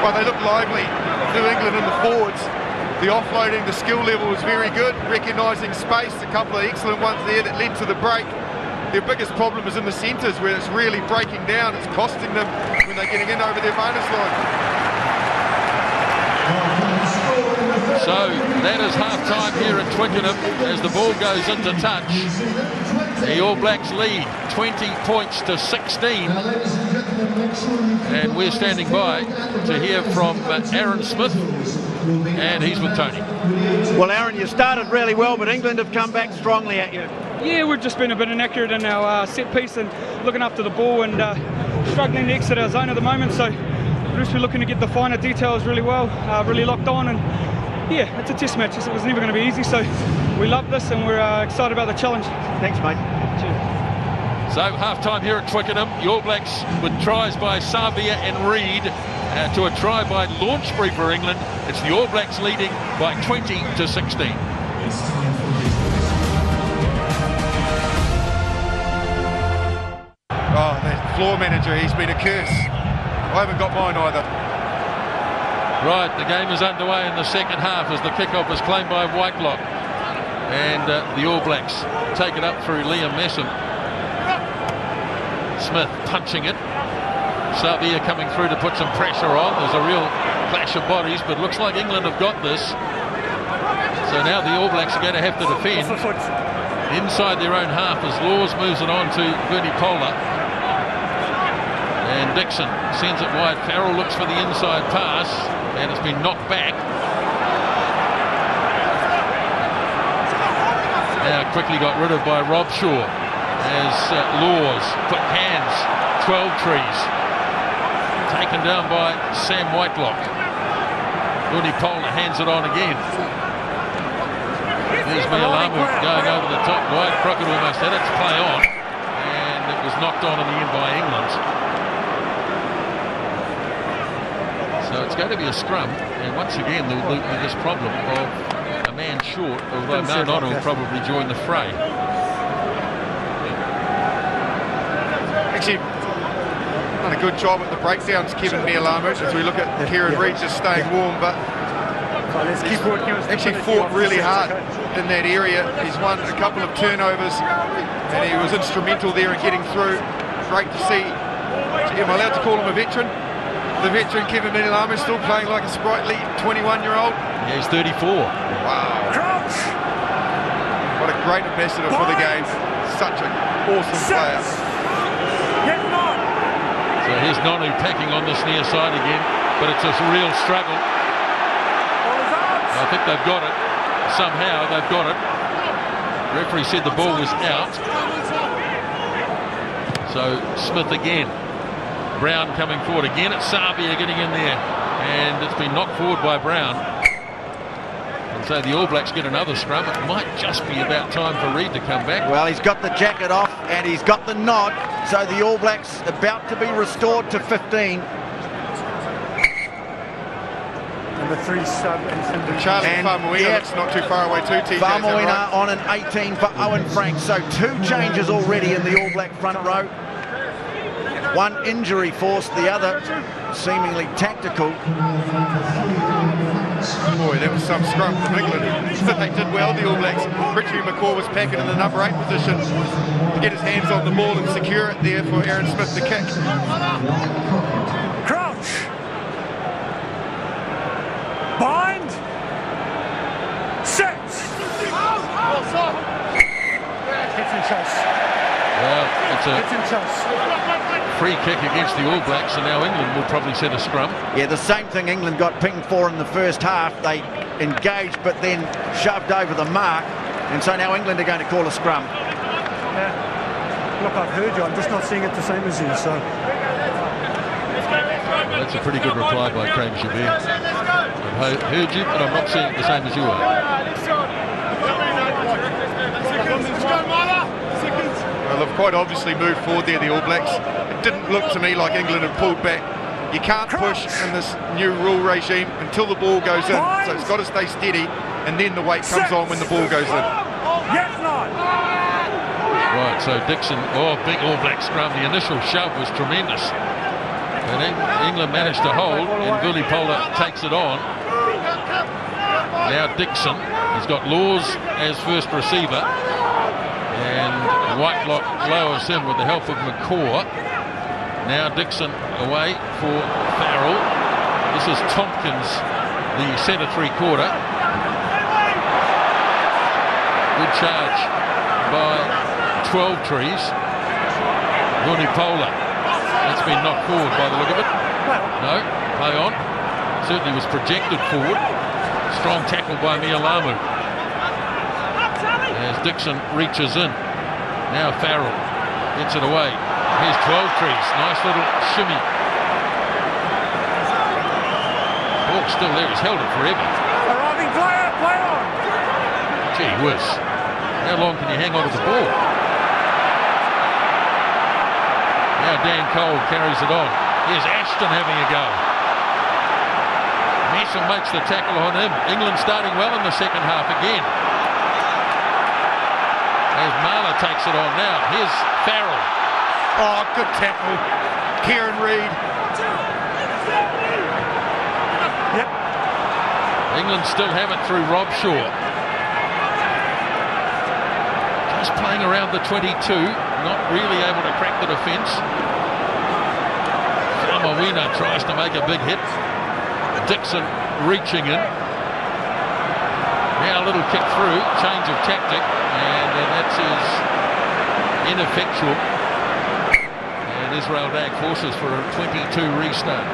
Well, they look lively. New England in the forwards. The offloading, the skill level was very good. Recognising space, a couple of excellent ones there that led to the break. Their biggest problem is in the centres where it's really breaking down. It's costing them when they're getting in over their bonus line. So that is half-time here at Twickenham as the ball goes into touch. The All Blacks lead 20 points to 16. And we're standing by to hear from Aaron Smith, and he's with Tony. Well, Aaron, you started really well, but England have come back strongly at you. Yeah, we've just been a bit inaccurate in our set piece and looking after the ball and struggling to exit our zone at the moment. So we're just looking to get the finer details really well, really locked on. And yeah, it's a test match. It was never going to be easy. So we love this and we're excited about the challenge. Thanks, mate. Cheers. So half-time here at Twickenham. The All Blacks with tries by Savia and Read to a try by Launchbury for England. It's the All Blacks leading by 20 to 16. Oh, that floor manager, he's been a curse. I haven't got mine either. Right, the game is underway in the second half as the kickoff is claimed by Whitelock. And the All Blacks take it up through Liam Messam. Smith punching it. Savia coming through to put some pressure on. There's a real clash of bodies, but looks like England have got this. So now the All Blacks are going to have to defend. inside their own half as Laws moves it on to Vunipola. And Dixon sends it wide. Farrell looks for the inside pass, and it's been knocked back. Now quickly got rid of by Rob Shaw as Laws put hands. 12 trees. Taken down by Sam Whitelock. Vunipola hands it on again. There's Mialamu going over the top wide. Crockett almost had it to play on, and it was knocked on in the end by England. So it's going to be a scrum, and once again there will be this problem of a man short, although Maunonu will probably join the fray. Actually, done a good job at the breakdowns, Kevin Mialamu, as we look at Kieran Read just staying warm, but he's actually fought really hard in that area. He's won a couple of turnovers, and he was instrumental there in getting through. Great to see. Am I allowed to call him a veteran? The veteran Kevin Mialamu still playing like a sprightly 21-year-old. Yeah, he's 34. Wow. What a great ambassador for the game. Such an awesome player. So here's Nonu packing on this near side again, but it's a real struggle. I think they've got it. Somehow they've got it. Referee said the ball was out. So Smith again. Brown coming forward again. It's Sabia getting in there, and it's been knocked forward by Brown. And so the All Blacks get another scrum. It might just be about time for Read to come back. Well, he's got the jacket off and he's got the nod. So the All Blacks about to be restored to 15. Number 3 sub and Charlie Famuina looks not too far away too, TJ. Famuina on an 18 for Owen Franks. So 2 changes already in the All Black front row. One injury forced, the other seemingly tactical. Boy, that was some scrum from England. They did well, the All Blacks. Richie McCaw was packing in the number 8 position to get his hands on the ball and secure it there for Aaron Smith to kick. Crouch. Bind. Set. Hits and chase. Well, it's a Hits and chase. free kick against the All Blacks, and now England will probably set a scrum. Yeah, the same thing England got pinged for in the first half. They engaged but then shoved over the mark, and so now England are going to call a scrum. Yeah. Look, I've heard you. I'm just not seeing it the same as you. So That's a pretty good reply by Craig Chabert. I've heard you, but I'm not seeing it the same as you are. Well, they've quite obviously moved forward there, the All Blacks. It didn't look to me like England had pulled back. You can't push in this new rule regime until the ball goes in. So it's got to stay steady, and then the weight comes on when the ball goes in. Right, so Dixon, big All Black scrum. The initial shove was tremendous. And England managed to hold, and Vunipola takes it on. Now Dixon, he's got Laws as first receiver, and Whitelock lowers him with the help of McCaw. Now Dixon away for Farrell. This is Tompkins, the centre three-quarter. Good charge by 12 trees. Vunipola. That's been knocked forward by the look of it. No, play on. Certainly was projected forward. Strong tackle by Mialamu. As Dixon reaches in. Now Farrell gets it away. Here's 12 trees. Nice little shimmy. Hawk's still there. He's held it forever. arriving player, play on. Gee whiz. How long can you hang on to the ball? Now Dan Cole carries it on. Here's Ashton having a go. Messam makes the tackle on him. England starting well in the second half again. As Marler takes it on now. Here's Farrell. Oh, good tackle. Kieran Read. Yep. England still have it through Rob Shaw. Just playing around the 22. Not really able to crack the defence. Famuina tries to make a big hit. Dixon reaching in. Now a little kick through, change of tactic, and that's his ineffectual. And Israel Dag forces for a 22 restart.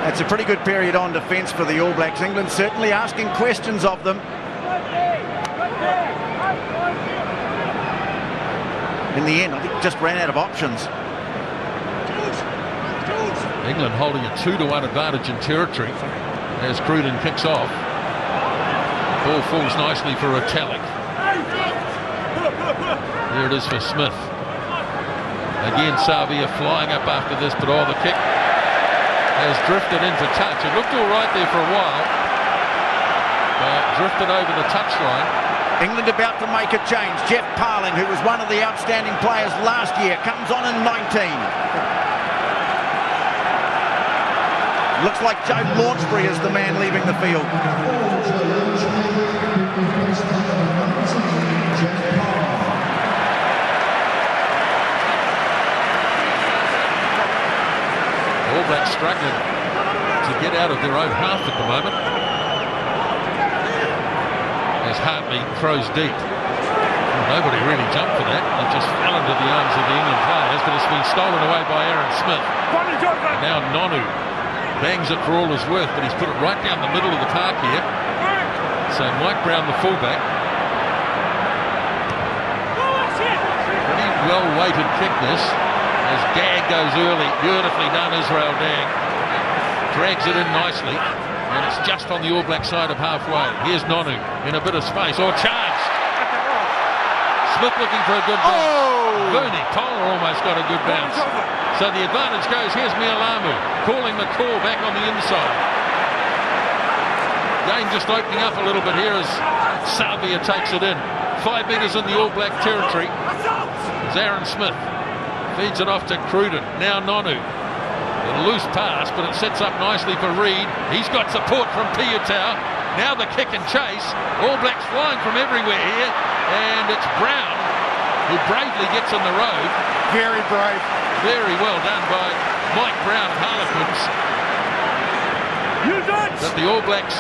That's a pretty good period on defence for the All Blacks. England certainly asking questions of them. In the end, I think just ran out of options. England holding a 2-1 advantage in territory as Cruden kicks off. Ball falls nicely for Retallick. There it is for Smith. Again, Savia flying up after this, but the kick has drifted into touch. It looked all right there for a while, but drifted over the touchline. England about to make a change. Jeff Parling, who was one of the outstanding players last year, comes on in 19. Looks like Joe Launchbury is the man leaving the field. All Blacks struggling to get out of their own half at the moment. As Hartley throws deep. Well, nobody really jumped for that. It just fell into the arms of the England players, but it's been stolen away by Aaron Smith. And now Nonu bangs it for all his worth, but he's put it right down the middle of the park here. So Mike Brown, the fullback. Pretty well-weighted kick this. As Dag goes early, beautifully done, Israel Dag. Drags it in nicely, and it's just on the All Black side of halfway. Here's Nonu in a bit of space, charged. Smith looking for a good bounce. Bernie Toller almost got a good bounce. So the advantage goes, here's Mialamu calling the call back on the inside. Game just opening up a little bit here as Savia takes it in. 5 metres in the All Black territory. It's Aaron Smith. Feeds it off to Cruden. Now Nonu. A loose pass, but it sets up nicely for Read. He's got support from Piutau. Now the kick and chase. All Blacks flying from everywhere here. And it's Brown who bravely gets in the road. Very brave. Very well done by Mike Brown of Harlequins. But the All Blacks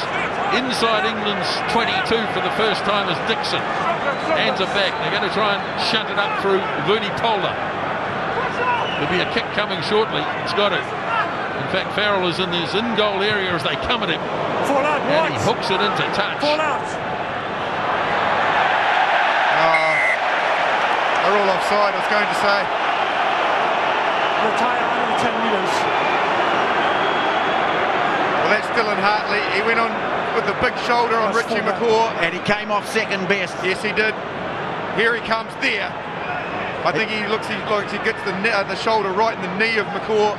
inside England's 22 for the first time as Dixon hands it back. They're going to try and shunt it up through Vunipola. There'll be a kick coming shortly. It's got it. In fact, Farrell is in his in-goal area as they come at him. And he hooks it into touch. They're all offside, I was going to say. Retire 110 metres. Well, that's Dylan Hartley. He went on with the big shoulder on Richie McCaw. And he came off second best. Yes, he did. Here he comes there. I think he gets the shoulder right in the knee of McCaw.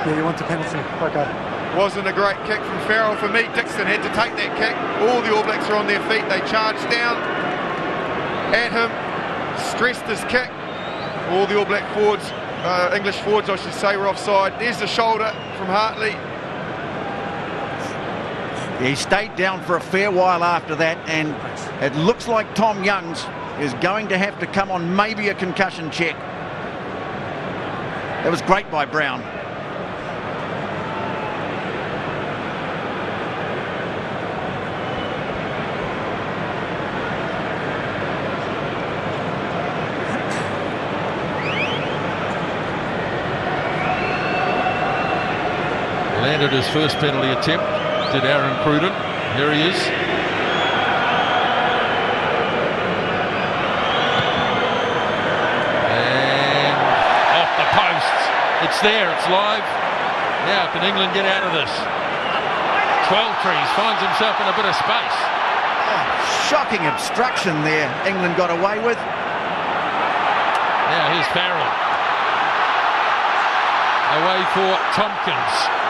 Yeah, you want the penalty. Okay. Wasn't a great kick from Farrell. For me, Dixon had to take that kick. All the All Blacks are on their feet. They charged down at him, stressed his kick. All the All Black forwards, English forwards I should say, were offside. There's the shoulder from Hartley. He stayed down for a fair while after that, and it looks like Tom Youngs is going to have to come on maybe a concussion check. That was great by Brown. Landed his first penalty attempt, did Aaron Cruden. Here he is. And off the posts. It's there, it's live. Now can England get out of this? 12-trees finds himself in a bit of space. Oh, shocking obstruction there England got away with. Now here's Farrell. Away for Tompkins.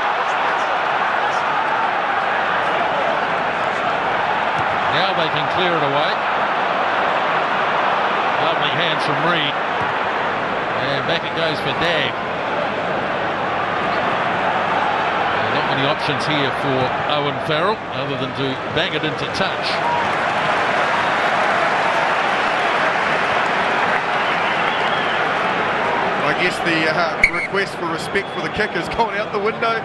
Now they can clear it away. Lovely hands from Read. And back it goes for Dag. Not many options here for Owen Farrell other than to bang it into touch. I guess the request for respect for the kick has gone out the window.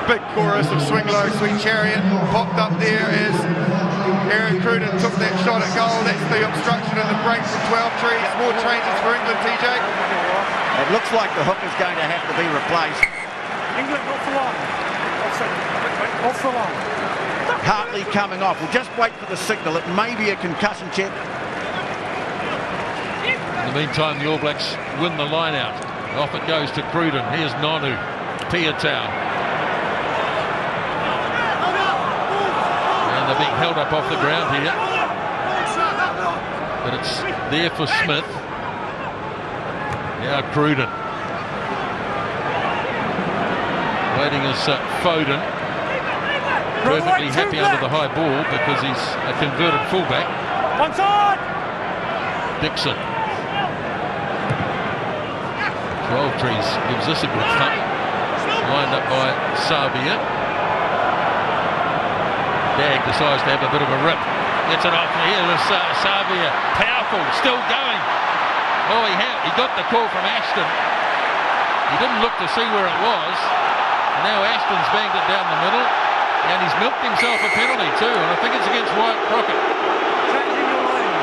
big chorus of Swing Low, Sweet Chariot popped up there as Aaron Cruden took that shot at goal. That's the obstruction and the break from 12 trees. More changes for England, TJ. It looks like the hook is going to have to be replaced. England off the line. Off the line. Hartley coming off. We'll just wait for the signal. It may be a concussion check. In the meantime, the All Blacks win the line out. Off it goes to Cruden. Here's Nonu. Piatau. And they're being held up off the ground here. But it's there for Smith. Now Cruden. Waiting is Foden. Perfectly happy under the high ball because he's a converted fullback. Onside! Dixon. 12 trees gives this a good thump. Lined up by Savia. Dag decides to have a bit of a rip. Gets it off here. Savia. Powerful. Still going. Oh, he got the call from Ashton. He didn't look to see where it was. And now Ashton's banged it down the middle. And he's milked himself a penalty too. And I think it's against Wyatt Crockett. Changing your lane.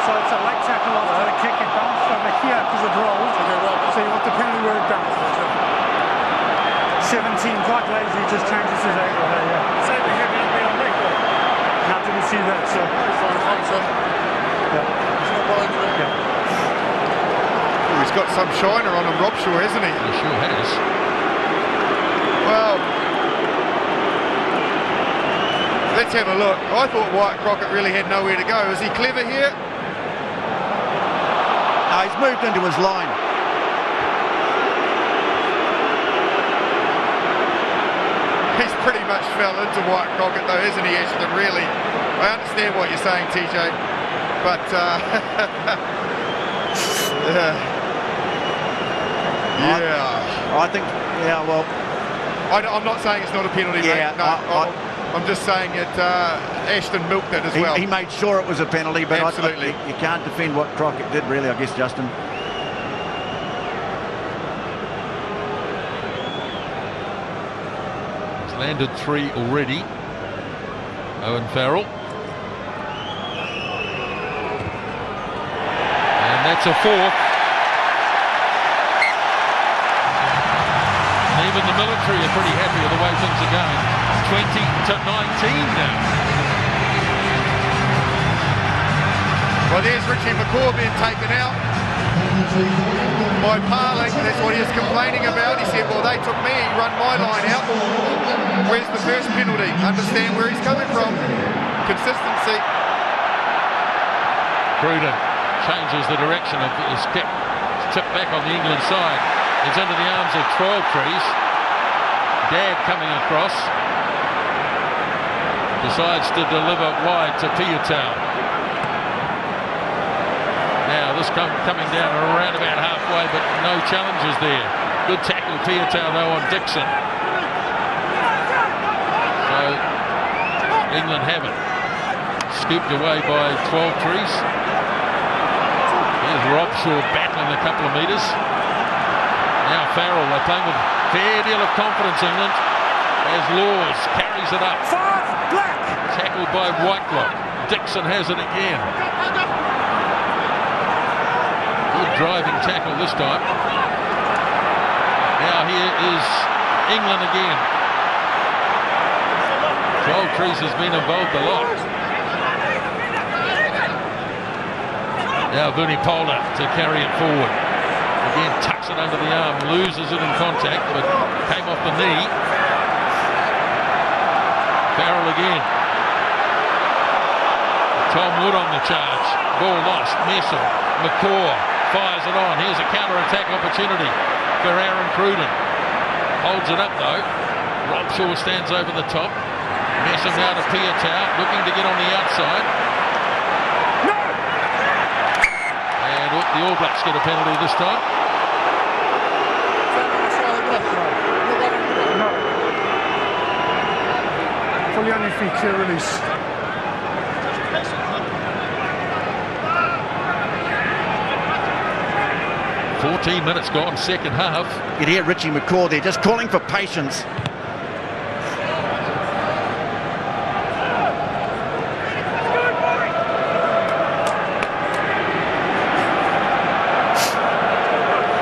So it's a leg tackle after the kick. It bounced over here because it rolled. So you want the penalty where it bounced. 17, quite lazy, just changes his angle. Yeah. Same thing happened to me on record. Now didn't see that, so. Oh, he's got some shiner on him, Robshaw, hasn't he? He sure has. Well, let's have a look. I thought Wyatt Crockett really had nowhere to go. Is he clever here? No, he's moved into his line. He's pretty much fell into Wyatt Crockett though, isn't he, Ashton, really? I understand what you're saying, TJ, but yeah. I think, yeah, well... I'm not saying it's not a penalty, yeah, mate. No, I'm just saying that Ashton milked it as well. He made sure it was a penalty, but absolutely. You can't defend what Crockett did, really, I guess, Justin. Landed 3 already. Owen Farrell. And that's a 4th. And even the military are pretty happy with the way things are going. 20-19 now. Well, there's Richie McCaw being taken out by Parling. That's what he was complaining about. He said, well, they took me, he run my line out. Where's the first penalty? Understand where he's coming from. Consistency. Cruden changes the direction of his kick. It's tipped back on the England side. It's into the arms of 12 trees. Dad coming across. Decides to deliver wide to Piatau. Now this coming down around about halfway, but no challenges there. Good tackle Piatau though on Dixon. So England have it. Scooped away by 12 trees. Here's Robshaw battling a couple of metres. Now Farrell, they're playing with a fair deal of confidence, England, as Laws carries it up. Tackled by Whitelock. Dixon has it again. Good driving tackle this time. Now here is England again. 12 trees has been involved a lot. Now Vunipola to carry it forward. Again tucks it under the arm, loses it in contact, but came off the knee. Farrell again. Tom Wood on the charge. Ball lost. Messam. McCaw fires it on. Here's a counter-attack opportunity for Aaron Cruden. Holds it up though. Robshaw stands over the top. Messam now to Piatau, looking to get on the outside. No! And the All Blacks get a penalty this time. No. Fully on your feet, clear release. 14 minutes gone, second half. You'd hear Richie McCaw there just calling for patience.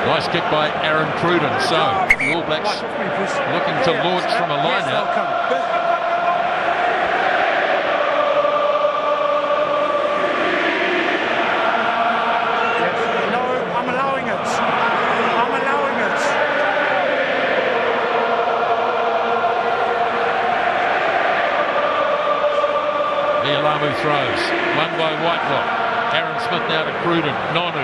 Nice kick by Aaron Cruden. So the All Blacks looking to launch from a line out. No, I'm allowing it. I'm allowing it. Nialamu throws. One by Whitelock. Aaron Smith now to Cruden. Nonu.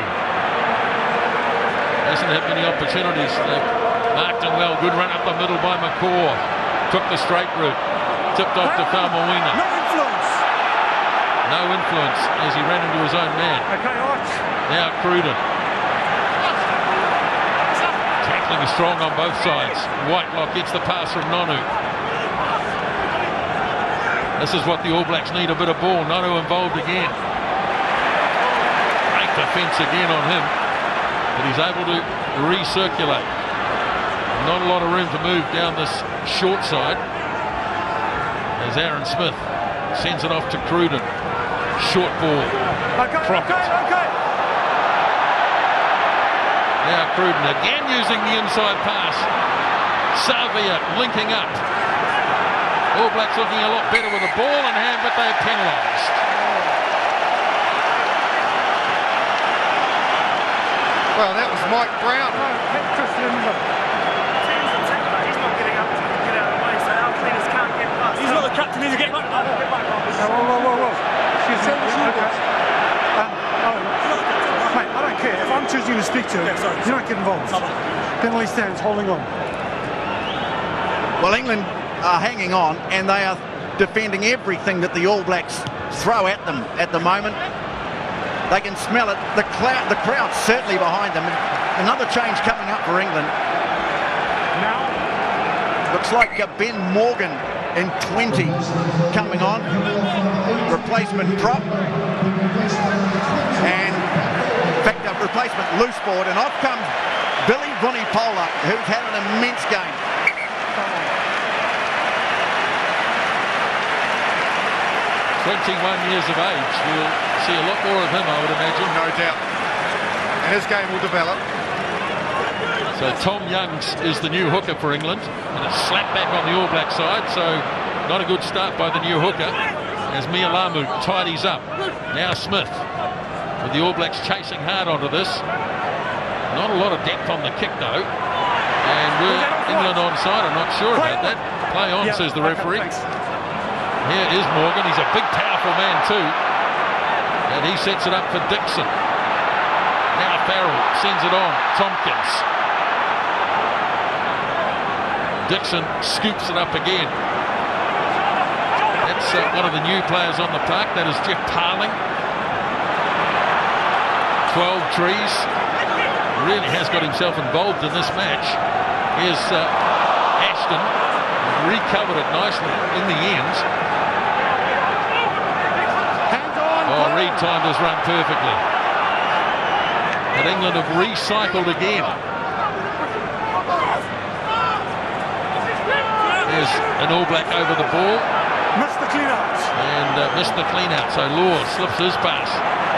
Hasn't had many opportunities. They've marked him well. Good run up the middle by McCaw. Took the straight route. Tipped off to Faumuina. No influence. No influence as he ran into his own man. Okay, watch. Now Cruden. Tackling is strong on both sides. Whitelock gets the pass from Nonu. This is what the All Blacks need, a bit of ball. Nonu involved again. Great defence again on him. But he's able to recirculate. Not a lot of room to move down this short side. As Aaron Smith sends it off to Cruden. Short ball. Crockett. Now Cruden again using the inside pass. Savia linking up. All Blacks looking a lot better with the ball in hand, but they're penalised. Well, that was Mike Brown. He's not getting up to get out of the way, so our cleaners can't get past. He's not the captain, he's getting up. Whoa. She said this mate, I don't care. If I'm choosing to speak to him, you don't get involved. Penalty stands, holding on. Well, England are hanging on, and they are defending everything that the All Blacks throw at them at the moment. They can smell it. The crowd's certainly behind them. Another change coming up for England. Now, looks like Ben Morgan in 20 coming on. Replacement prop. And, in fact, a replacement loose board. And off comes Billy Vunipola, who's had an immense game. 21 years of age. We'll see a lot more of him, I would imagine. No doubt. And his game will develop. So Tom Youngs is the new hooker for England. And a slap back on the All Black side. So not a good start by the new hooker. As Nialamu tidies up. Now Smith. With the All Blacks chasing hard onto this. Not a lot of depth on the kick though. And we're England onside. I'm not sure about that. Play on, says the referee. Here is Morgan. He's a big, powerful man too. And he sets it up for Dixon. Now Farrell sends it on. Tompkins. Dixon scoops it up again. That's one of the new players on the park. That is Jeff Parling. 12 trees. Really has got himself involved in this match. Here's Ashton. Recovered it nicely in the end. Oh, Read timed his run perfectly. But England have recycled again. There's an All Black over the ball. missed the clean out. And missed the clean out. So Law slips his pass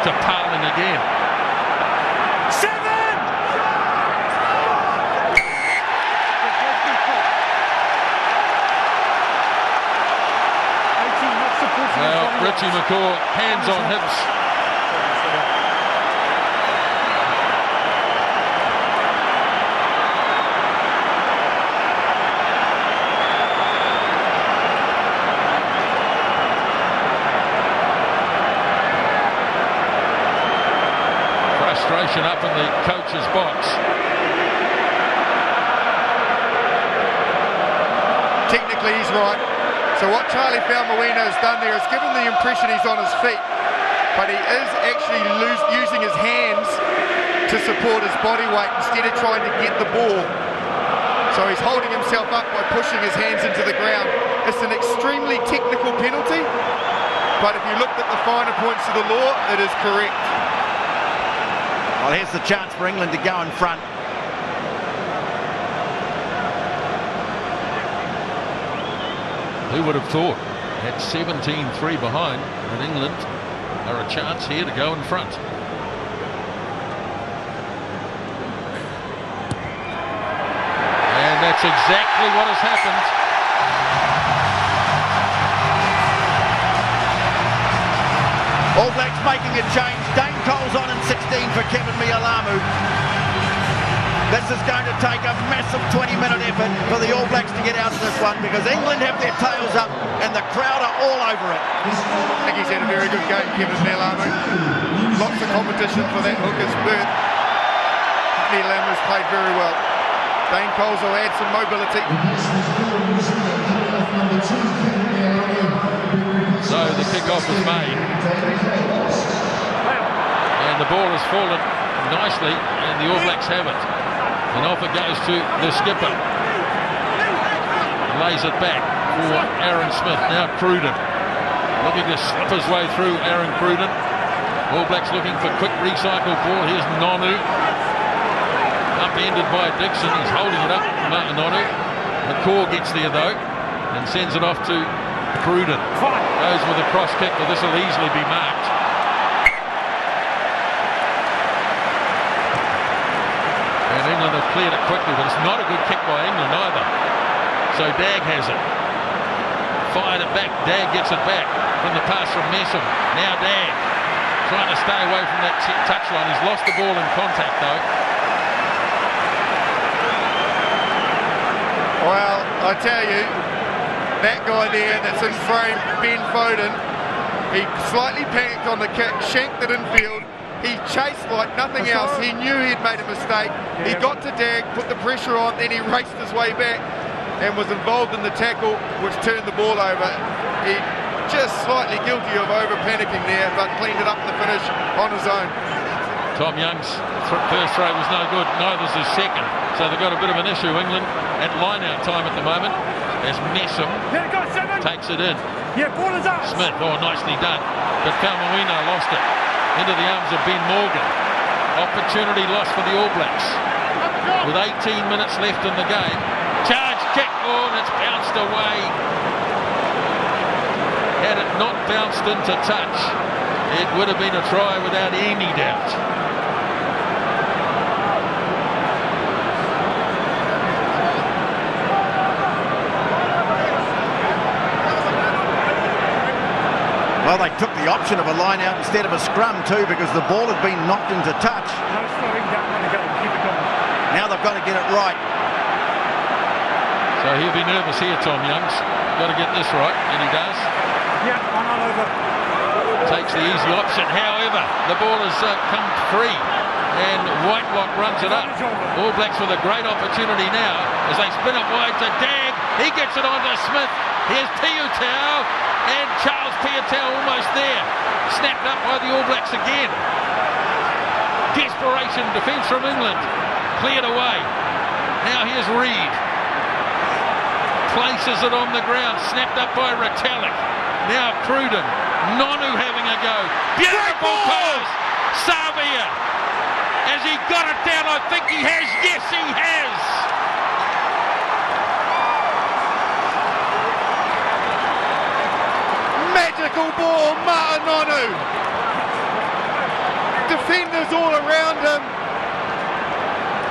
to Parling again. 7! Well, Richie McCaw, hands on hips. Frustration up in the coach's box. Technically, he's right. So what Charlie Faumuina has done there is given the impression he's on his feet, but he is actually using his hands to support his body weight instead of trying to get the ball. So he's holding himself up by pushing his hands into the ground. It's an extremely technical penalty, but if you looked at the finer points of the law, it is correct. Well, here's the chance for England to go in front. Who would have thought at 17-3 behind that England are a chance here to go in front. And that's exactly what has happened. All Blacks making a change. Dane Cole's on in 16 for Kevin Mialamu. This is going to take a massive 20-minute effort for the All Blacks to get out of this one, because England have their tails up and the crowd are all over it. I think he's had a very good game, Kevin Mialamu. Lots of competition for that hooker's berth. Mialamu's played very well. Dane Coles will add some mobility. So the kick-off is made. And the ball has fallen nicely, and the All Blacks have it. And off it goes to the skipper. Lays it back for Aaron Smith. Now Cruden looking to slip his way through Aaron Cruden. All Blacks looking for quick recycle ball. Here's Nonu. Upended by Dixon. He's holding it up. Martin Nonu. McCaw gets there though and sends it off to Cruden. Goes with a cross kick, but this will easily be marked. And England have cleared it quickly, but it's not a good kick by England either. So Dag has it. Fired it back. Dag gets it back from the pass from Messam. Now Dag trying to stay away from that touchline. He's lost the ball in contact though. Well, I tell you, that guy there that's in frame, Ben Foden, he slightly panicked on the kick, shanked it infield. He chased like nothing else. He knew he'd made a mistake. He got to Dag, put the pressure on, then he raced his way back and was involved in the tackle, which turned the ball over. He just slightly guilty of over-panicking there, but cleaned it up in the finish on his own. Tom Young's first throw was no good, neither's his second. So they've got a bit of an issue, England, at line-out time at the moment, as Messam takes it in. Yeah, ball is up. Smith, oh, nicely done. But Falmawina lost it into the arms of Ben Morgan. Opportunity lost for the All Blacks. With 18 minutes left in the game. Charge kick, oh, and it's bounced away. Had it not bounced into touch, it would have been a try without any doubt. Well, they took the option of a line out instead of a scrum too, because the ball had been knocked into touch. No slowing down when they go. Keep it going. Now they've got to get it right. So he'll be nervous here, Tom Young's. Got to get this right, and he does. Yeah, one on over. Takes the easy option. However, the ball has come free, and Whitelock runs it up. All Blacks with a great opportunity now as they spin it wide to Dag. He gets it on to Smith. Here's Piutau, and Charles Piutau almost there. Snapped up by the All Blacks again. Desperation defence from England. Cleared away. Now here's Read. Places it on the ground. Snapped up by Retallick. Now Cruden. Nonu having a go. Beautiful pass. Savia. Has he got it down? I think he has. Yes, he has. Magical ball, Martin Nonu. Defenders all around him.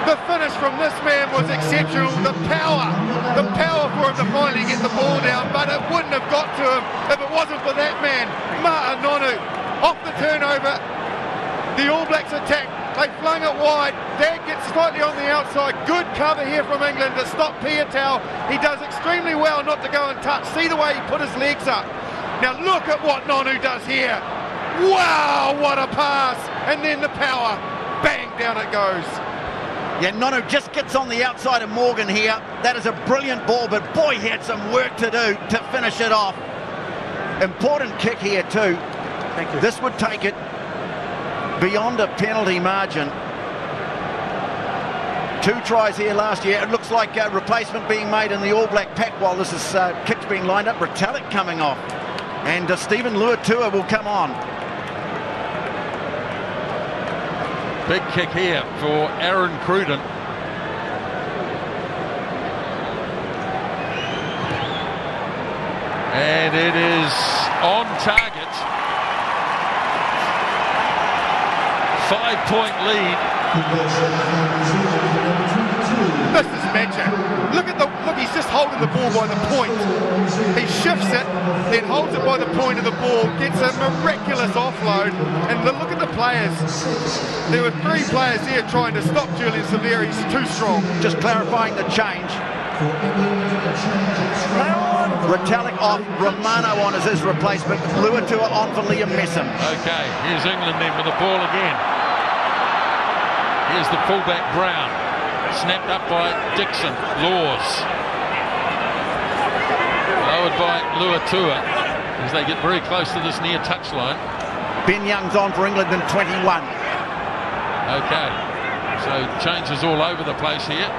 The finish from this man was exceptional. The power for him to finally get the ball down, but it wouldn't have got to him if it wasn't for that man, Martin Nonu. Off the turnover, the All Blacks attack. They flung it wide. Dag gets slightly on the outside. Good cover here from England to stop Piutau. He does extremely well not to go and touch. See the way he put his legs up. Now look at what Nonu does here. Wow, what a pass. And then the power. Bang, down it goes. Yeah, Nonu just gets on the outside of Morgan here. That is a brilliant ball, but boy, he had some work to do to finish it off. Important kick here too. Thank you. This would take it beyond a penalty margin. 2 tries here last year. It looks like a replacement being made in the All Black pack while this is kicks being lined up. Retallick coming off. And Stephen Luatua will come on. Big kick here for Aaron Cruden. And it is on target. 5-point lead. This is magic. Look, he's just holding the ball by the point. He shifts it, then holds it by the point of the ball, gets a miraculous offload, and look at the players. There were 3 players here trying to stop Julian Severe. He's too strong. Just clarifying the change. Retallick off, Romano on as his replacement, Luatua on for Liam Messam. Okay, here's England then with the ball again. Here's the fullback Brown, snapped up by Dixon, Laws. Lowered by Luatua as they get very close to this near touchline. Ben Young's on for England in 21. Okay, so changes all over the place here.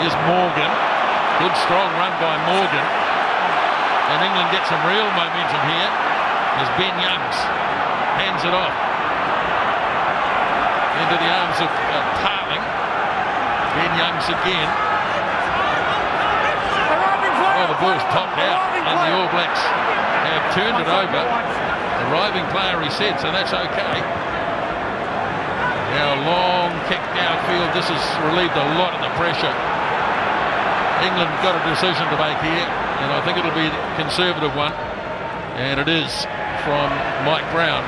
Here's Morgan. Good strong run by Morgan. And England get some real momentum here as Ben Youngs hands it off into the arms of Tarling. Ben Youngs again. Oh, the ball's popped out and the All Blacks have turned it over. Arriving player, he said, so that's okay. Now long kick downfield. This has relieved a lot of the pressure. England got a decision to make here, and I think it'll be a conservative one, and it is from Mike Brown.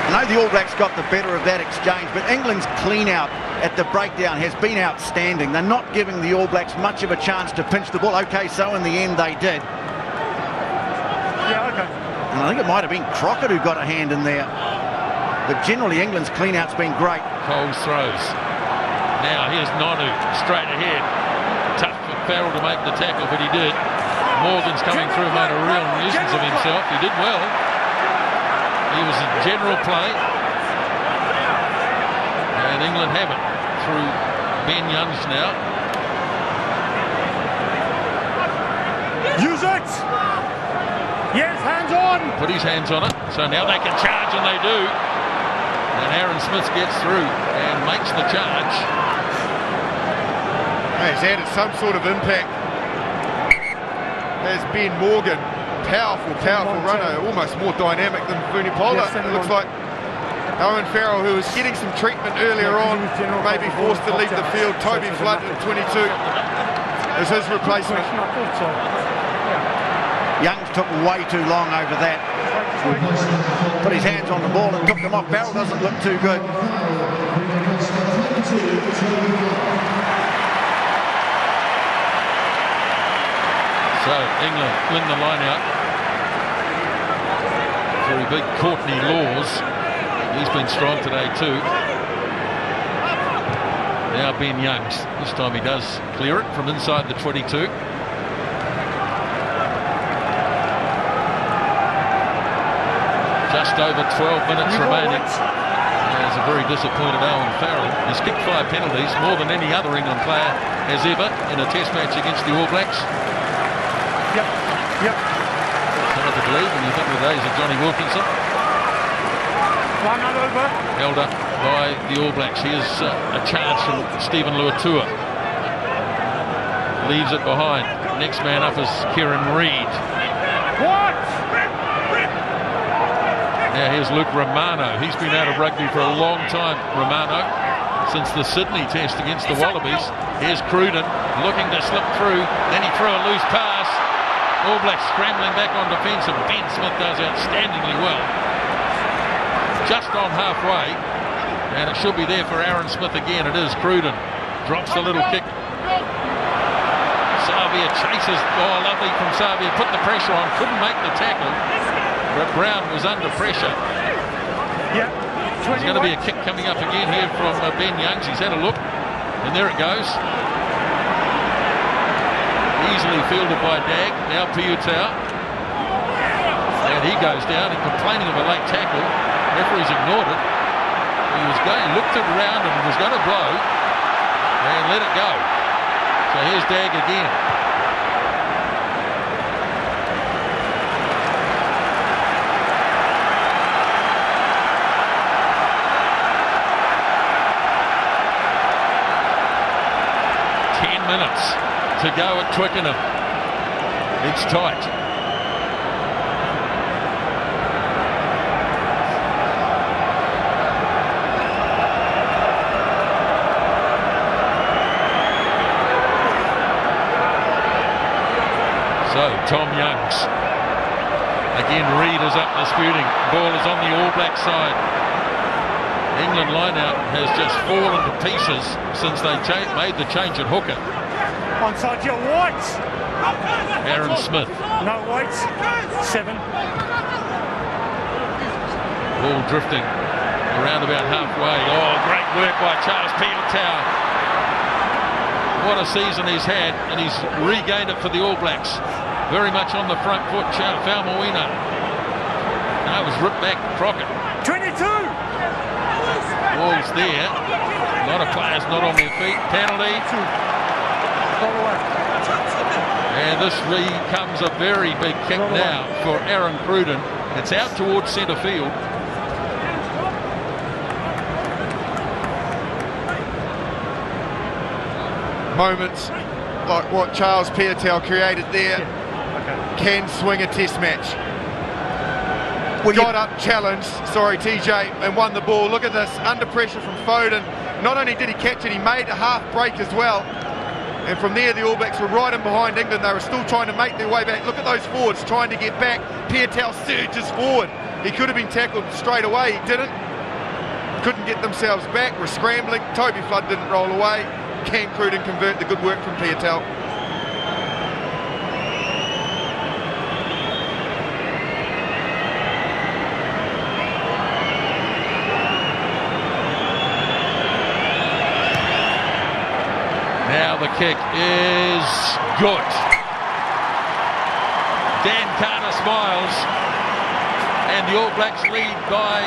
I know the All Blacks got the better of that exchange, but England's clean out at the breakdown has been outstanding. They're not giving the All Blacks much of a chance to pinch the ball. Okay, so in the end they did. Yeah, okay. And I think it might have been Crockett who got a hand in there. But generally England's clean out's been great. Coles throws. Now here's Nonu straight ahead. Tough for Farrell to make the tackle, but he did. Morgan's coming through, made a real nuisance of himself. He did well. He was in general play. And England have it through Ben Youngs now. Use it! Yes, hands on! Put his hands on it. So now they can charge, and they do. And Aaron Smith gets through and makes the charge. Has added some sort of impact. Has Ben Morgan. Powerful runner. Almost more dynamic than Vunipola. Yes, it looks like Owen Farrell, who was getting some treatment earlier on, may be forced to leave the field. Toby Flood at 22 is his replacement. Youngs took way too long over that. Put his hands on the ball and took them off. Farrell doesn't look too good. So England win the line out through big Courtney Laws. He's been strong today too. Now Ben Youngs. This time he does clear it from inside the 22. Just over 12 minutes remaining. There's a very disappointed Owen Farrell. He's kicked 5 penalties, more than any other England player has ever in a test match against the All Blacks. Yep. Hard to believe when you think of the days of Johnny Wilkinson. One over. Held up by the All Blacks. Here's a charge from Stephen Luatua. Leaves it behind. Next man up is Kieran Read. What? Now here's Luke Romano. He's been out of rugby for a long time, Romano, since the Sydney test against the Wallabies. Here's Cruden looking to slip through. Then he threw a loose pass. All Blacks scrambling back on defence, and Ben Smith does outstandingly well. Just on halfway, and it should be there for Aaron Smith again. It is Cruden. Drops the little kick. Savia chases. Oh, lovely from Savia. Put the pressure on. Couldn't make the tackle. But Brown was under pressure. Yeah. There's going to be a kick coming up again here from Ben Youngs. He's had a look, and there it goes. Easily fielded by Dag. Now Piutau. And he goes down and complaining of a late tackle. Referee's ignored it. He was going, looked around and was going to blow and let it go. So here's Dag again. to go at Twickenham. It's tight. So Tom Youngs. Again, Read is up disputing. Ball is on the All Black side. England line-out has just fallen to pieces since they made the change at hooker. Onside your Whites. Aaron Smith. No Whites. 7. Ball drifting around about halfway. Oh, great work by Charles Piutau. What a season he's had, and he's regained it for the All Blacks. Very much on the front foot, Falmoina. That was ripped back, Crockett. 22! Ball's there. A lot of players not on their feet. Penalty. And this becomes a very big kick now for Aaron Cruden. It's out towards centre field. Moments like what Charles Piutau created there can swing a test match. Got up, challenged, sorry TJ, and won the ball. Look at this, under pressure from Foden. Not only did he catch it, he made a half break as well. And from there, the All Blacks were right in behind England. They were still trying to make their way back. Look at those forwards trying to get back. Piutau surges forward. He could have been tackled straight away. He didn't. Couldn't get themselves back. Were scrambling. Toby Flood didn't roll away. Can Cruden convert the good work from Piutau? Now the kick is good. Dan Carter smiles, and the All Blacks lead by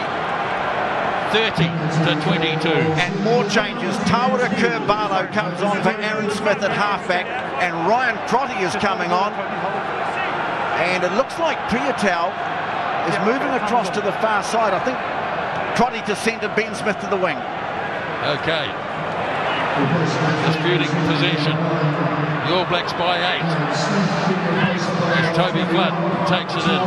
30 to 22. And more changes. Tawara Kurbalo comes on for Aaron Smith at halfback, and Ryan Crotty is coming on. And it looks like Piutau is moving across to the far side. I think Crotty to centre, Ben Smith to the wing. Okay. Disputing possession. The All Blacks by 8. As Toby Flood takes it in.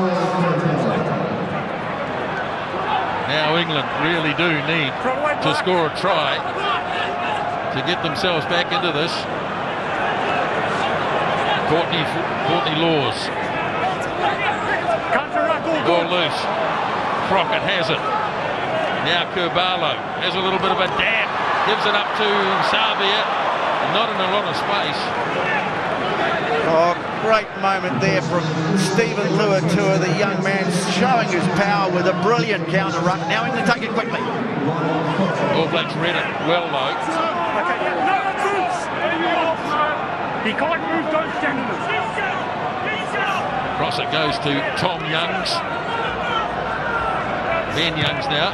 Now England really do need to score a try to get themselves back into this. Courtney Laws. Ball loose. Crockett has it. Now Kurbalo has a little bit of a dab. Gives it up to Savia. Not in a lot of space. Oh, great moment there from Stephen Luatua, the young man showing his power with a brilliant counter ruck. Now England take it quickly. All Blacks read it well though. He can't move, don't stand in it. Cross it goes to Tom Youngs. Ben Youngs now.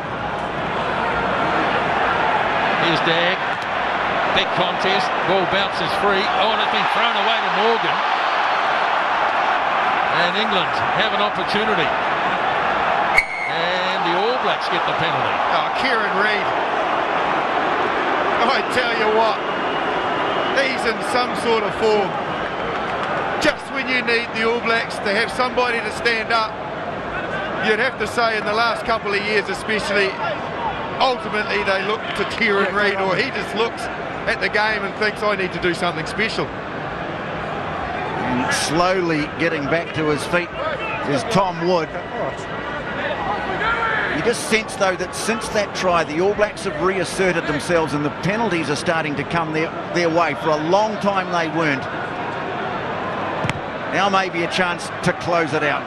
Here's Dag. Big contest. Ball bounces free. Oh, and it's been thrown away to Morgan. And England have an opportunity. And the All Blacks get the penalty. Oh, Kieran Read. I tell you what, he's in some sort of form. Just when you need the All Blacks to have somebody to stand up, you'd have to say in the last couple of years especially, ultimately they look to Kieran Read, or he just looks at the game and thinks, I need to do something special. Slowly getting back to his feet is Tom Wood. You just sense though that since that try the All Blacks have reasserted themselves and the penalties are starting to come their way. For a long time they weren't. Now maybe a chance to close it out.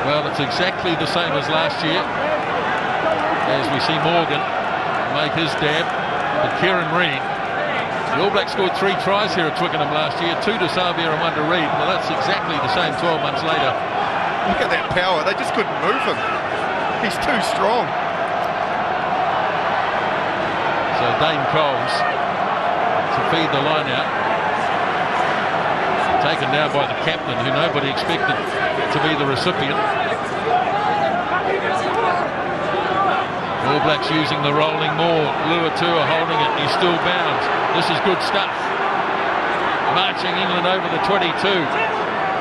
Well, it's exactly the same as last year. As we see Morgan make his dab, but Kieran Read. The All Blacks scored 3 tries here at Twickenham last year, 2 to Savia and 1 to Read. Well, that's exactly the same 12 months later. Look at that power, they just couldn't move him. He's too strong. So Dane Coles to feed the line out. Taken now by the captain, who nobody expected to be the recipient. All Blacks using the rolling more. Luatua holding it. He's still bound. This is good stuff. marching England over the 22.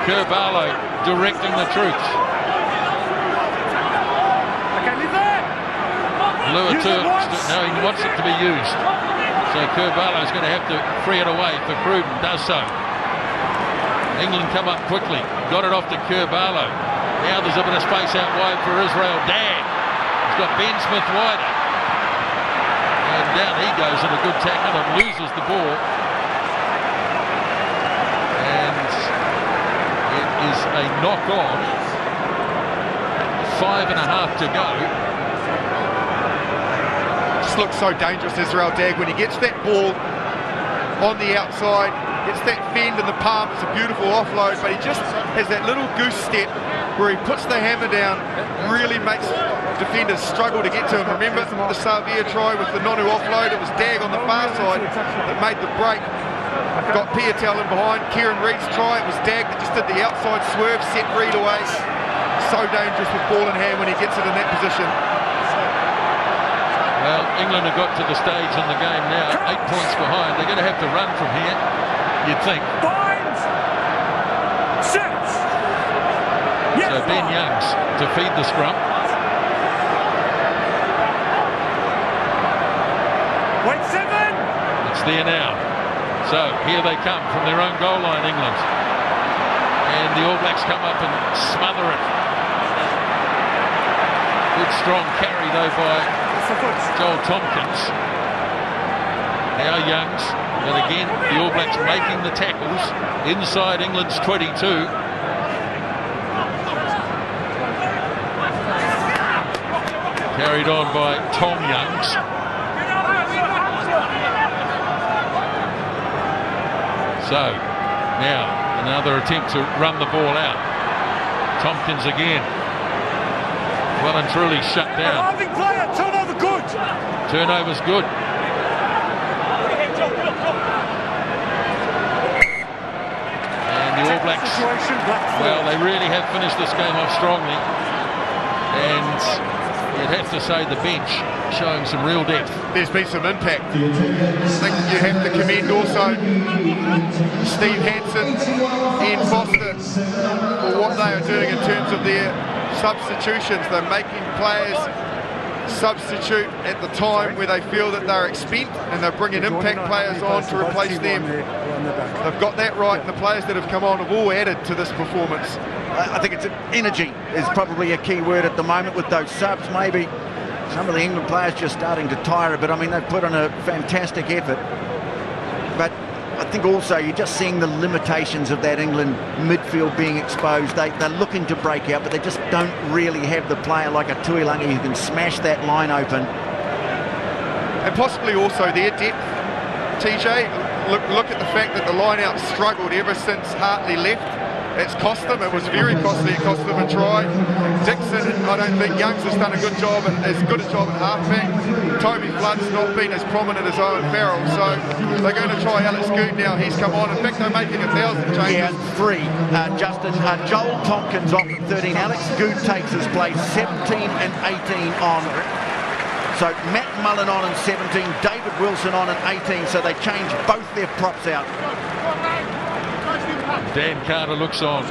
Kerr-Barlow directing the troops. Lure now he wants it to be used. So Kerr-Barlow's going to have to free it away for Cruden, does so. England come up quickly, got it off to Kerr-Barlow. Now there's a bit of space out wide for Israel Dagg. He's got Ben Smith wider. And down he goes in a good tackle and loses the ball. And it is a knock on. 5.5 to go. Just looks so dangerous, Israel Dagg, when he gets that ball on the outside, gets that fend in the palm. It's a beautiful offload, but he just has that little goose step where he puts the hammer down, really makes defenders struggle to get to him. Remember the Savia try with the Nonu offload? It was Dagg on the far side that made the break. Got Piatel in behind. Kieran Read's try, it was Dagg that just did the outside swerve, set Read away. So dangerous with ball in hand when he gets it in that position. Well, England have got to the stage in the game now, 8 points behind. They're going to have to run from here, you'd think. So Ben Youngs to feed the scrum. It's there now. So here they come from their own goal line, England. And the All Blacks come up and smother it. Good strong carry though by Joel Tompkins. Now Youngs, but again the All Blacks making the tackles inside England's 22. Carried on by Tom Youngs. So now another attempt to run the ball out. Tompkins again. Well and truly shut down. Turnover good. Turnover's good. And the All Blacks, well, they really have finished this game off strongly. And you'd have to say the bench showing some real depth. There's been some impact. I think you have to commend also Steve Hansen, Ian Foster for what they are doing in terms of their substitutions. They're making players substitute at the time where they feel that they're expended, and they're bringing impact players on to replace them. They've got that right, and the players that have come on have all added to this performance. I think it's energy is probably a key word at the moment with those subs. Maybe some of the England players just starting to tire a bit. I mean, they've put on a fantastic effort, but I think also you're just seeing the limitations of that England midfield being exposed. They're looking to break out, but they just don't really have the player like a Tuilagi who can smash that line open. And possibly also their depth, TJ. Look at the fact that the line-out struggled ever since Hartley left. It's cost them. It was very costly. It cost them a try. Dixon, I don't think Youngs has done a good job, and as good a job at halfback. Toby Flood's not been as prominent as Owen Farrell, so they're going to try Alex Good now. He's come on. In fact, they're making 1,000 changes. Yeah, 3. Justin, Joel Tompkins off at 13. Alex Good takes his place, 17 and 18 on. So Matt Mullen on in 17, David Wilson on in 18, so they change both their props out. Dan Carter looks on.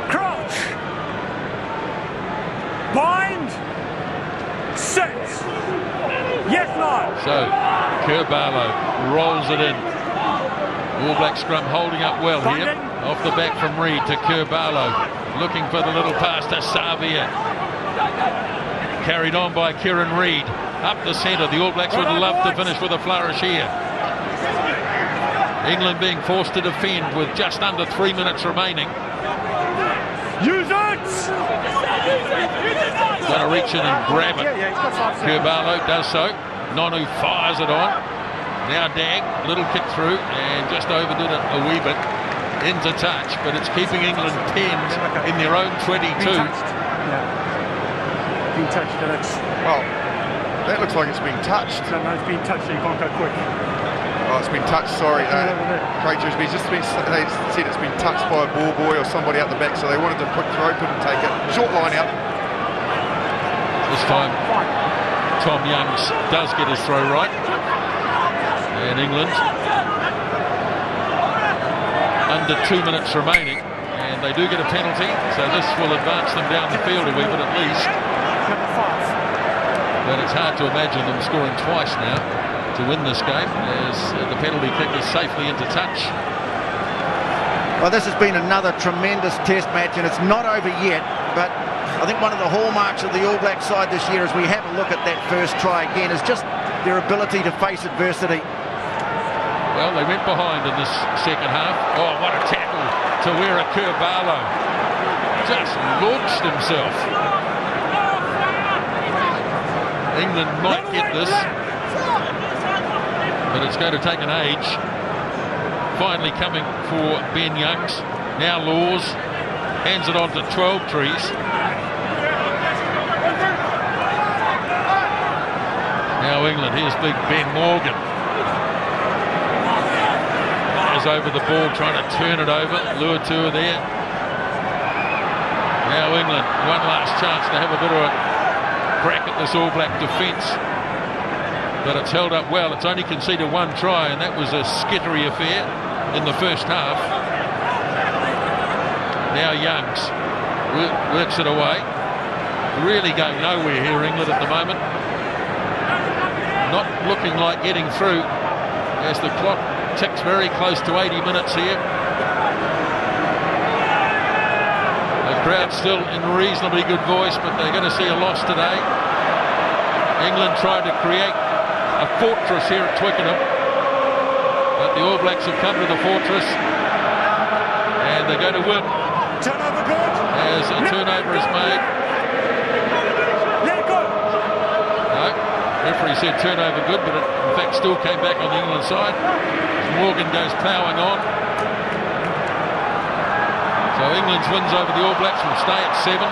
Crouch. Bind. Set. Yes, no. So Kerr-Barlow rolls it in. All Black scrum holding up well here. Off the back from Read to Kerr-Barlow. Looking for the little pass to Savia. Carried on by Kieran Read. Up the centre. The All Blacks would love to finish with a flourish here. England being forced to defend with just under 3 minutes remaining. Use it! Going to reach in and grab it. Kerr-Barlow does so. Nonu fires it on. Now Dagg, little kick through and just overdid it a wee bit into touch, but it's keeping England pinned in their own 22. Being touched, Alex. Well, that looks like it's been touched. No, it's been touched, so you can't go quick. Oh, it's been touched, sorry. Craig Dewsbury, they said it's been touched by a ball boy or somebody out the back, so they wanted to quick throw, couldn't take it. Short line out. This time, Tom Youngs does get his throw right. And England under 2 minutes remaining, and they do get a penalty, so this will advance them down the field a wee bit at least. But it's hard to imagine them scoring twice now to win this game, as the penalty kick is safely into touch. Well, this has been another tremendous test match, and it's not over yet, but I think one of the hallmarks of the All Black side this year, as we have a look at that first try again, is just their ability to face adversity. Well, they went behind in this second half. Oh, what a tackle to Wera Kurbalo. Just launched himself. England might get this, but it's going to take an age. Finally coming for Ben Youngs. Now Laws hands it on to 12 Trees. Now England, here's big Ben Morgan. Is over the ball, trying to turn it over. Luatua there. Now England, one last chance to have a bit of a crack at this All Black defence. But it's held up well. It's only conceded one try, and that was a skittery affair in the first half. Now Youngs works it away. Really going nowhere here, England, at the moment. Not looking like getting through as the clock ticks very close to 80 minutes here. The crowd still in reasonably good voice, but they're going to see a loss today. England tried to create a fortress here at Twickenham, but the All Blacks have come to the fortress, and they're going to win. Turnover good. As a turnover is made. No, referee said turnover good, but it in fact still came back on the England side. Morgan goes ploughing on. So England's wins over the All Blacks will stay at 7.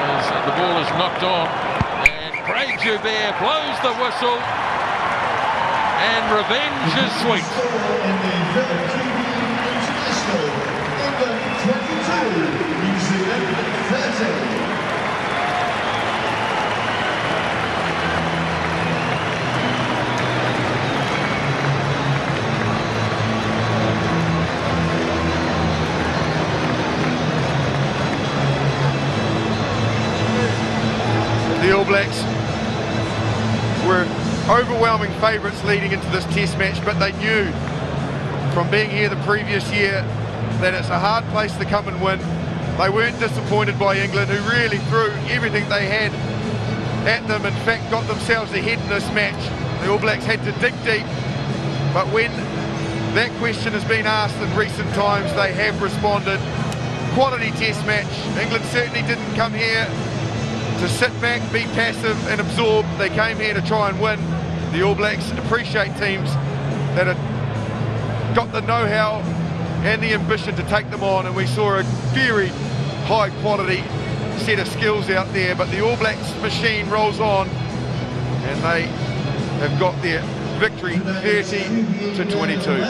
As the ball is knocked on, and Craig Joubert blows the whistle, and revenge is sweet. England 22, New Zealand 30. The All Blacks were overwhelming favourites leading into this test match, but they knew from being here the previous year that it's a hard place to come and win. They weren't disappointed by England, who really threw everything they had at them, in fact got themselves ahead in this match. The All Blacks had to dig deep, but when that question has been asked in recent times, they have responded. Quality test match. England certainly didn't come here to sit back, be passive and absorb. They came here to try and win. The All Blacks appreciate teams that have got the know-how and the ambition to take them on, and we saw a very high quality set of skills out there, but the All Blacks machine rolls on and they have got their victory 30-22.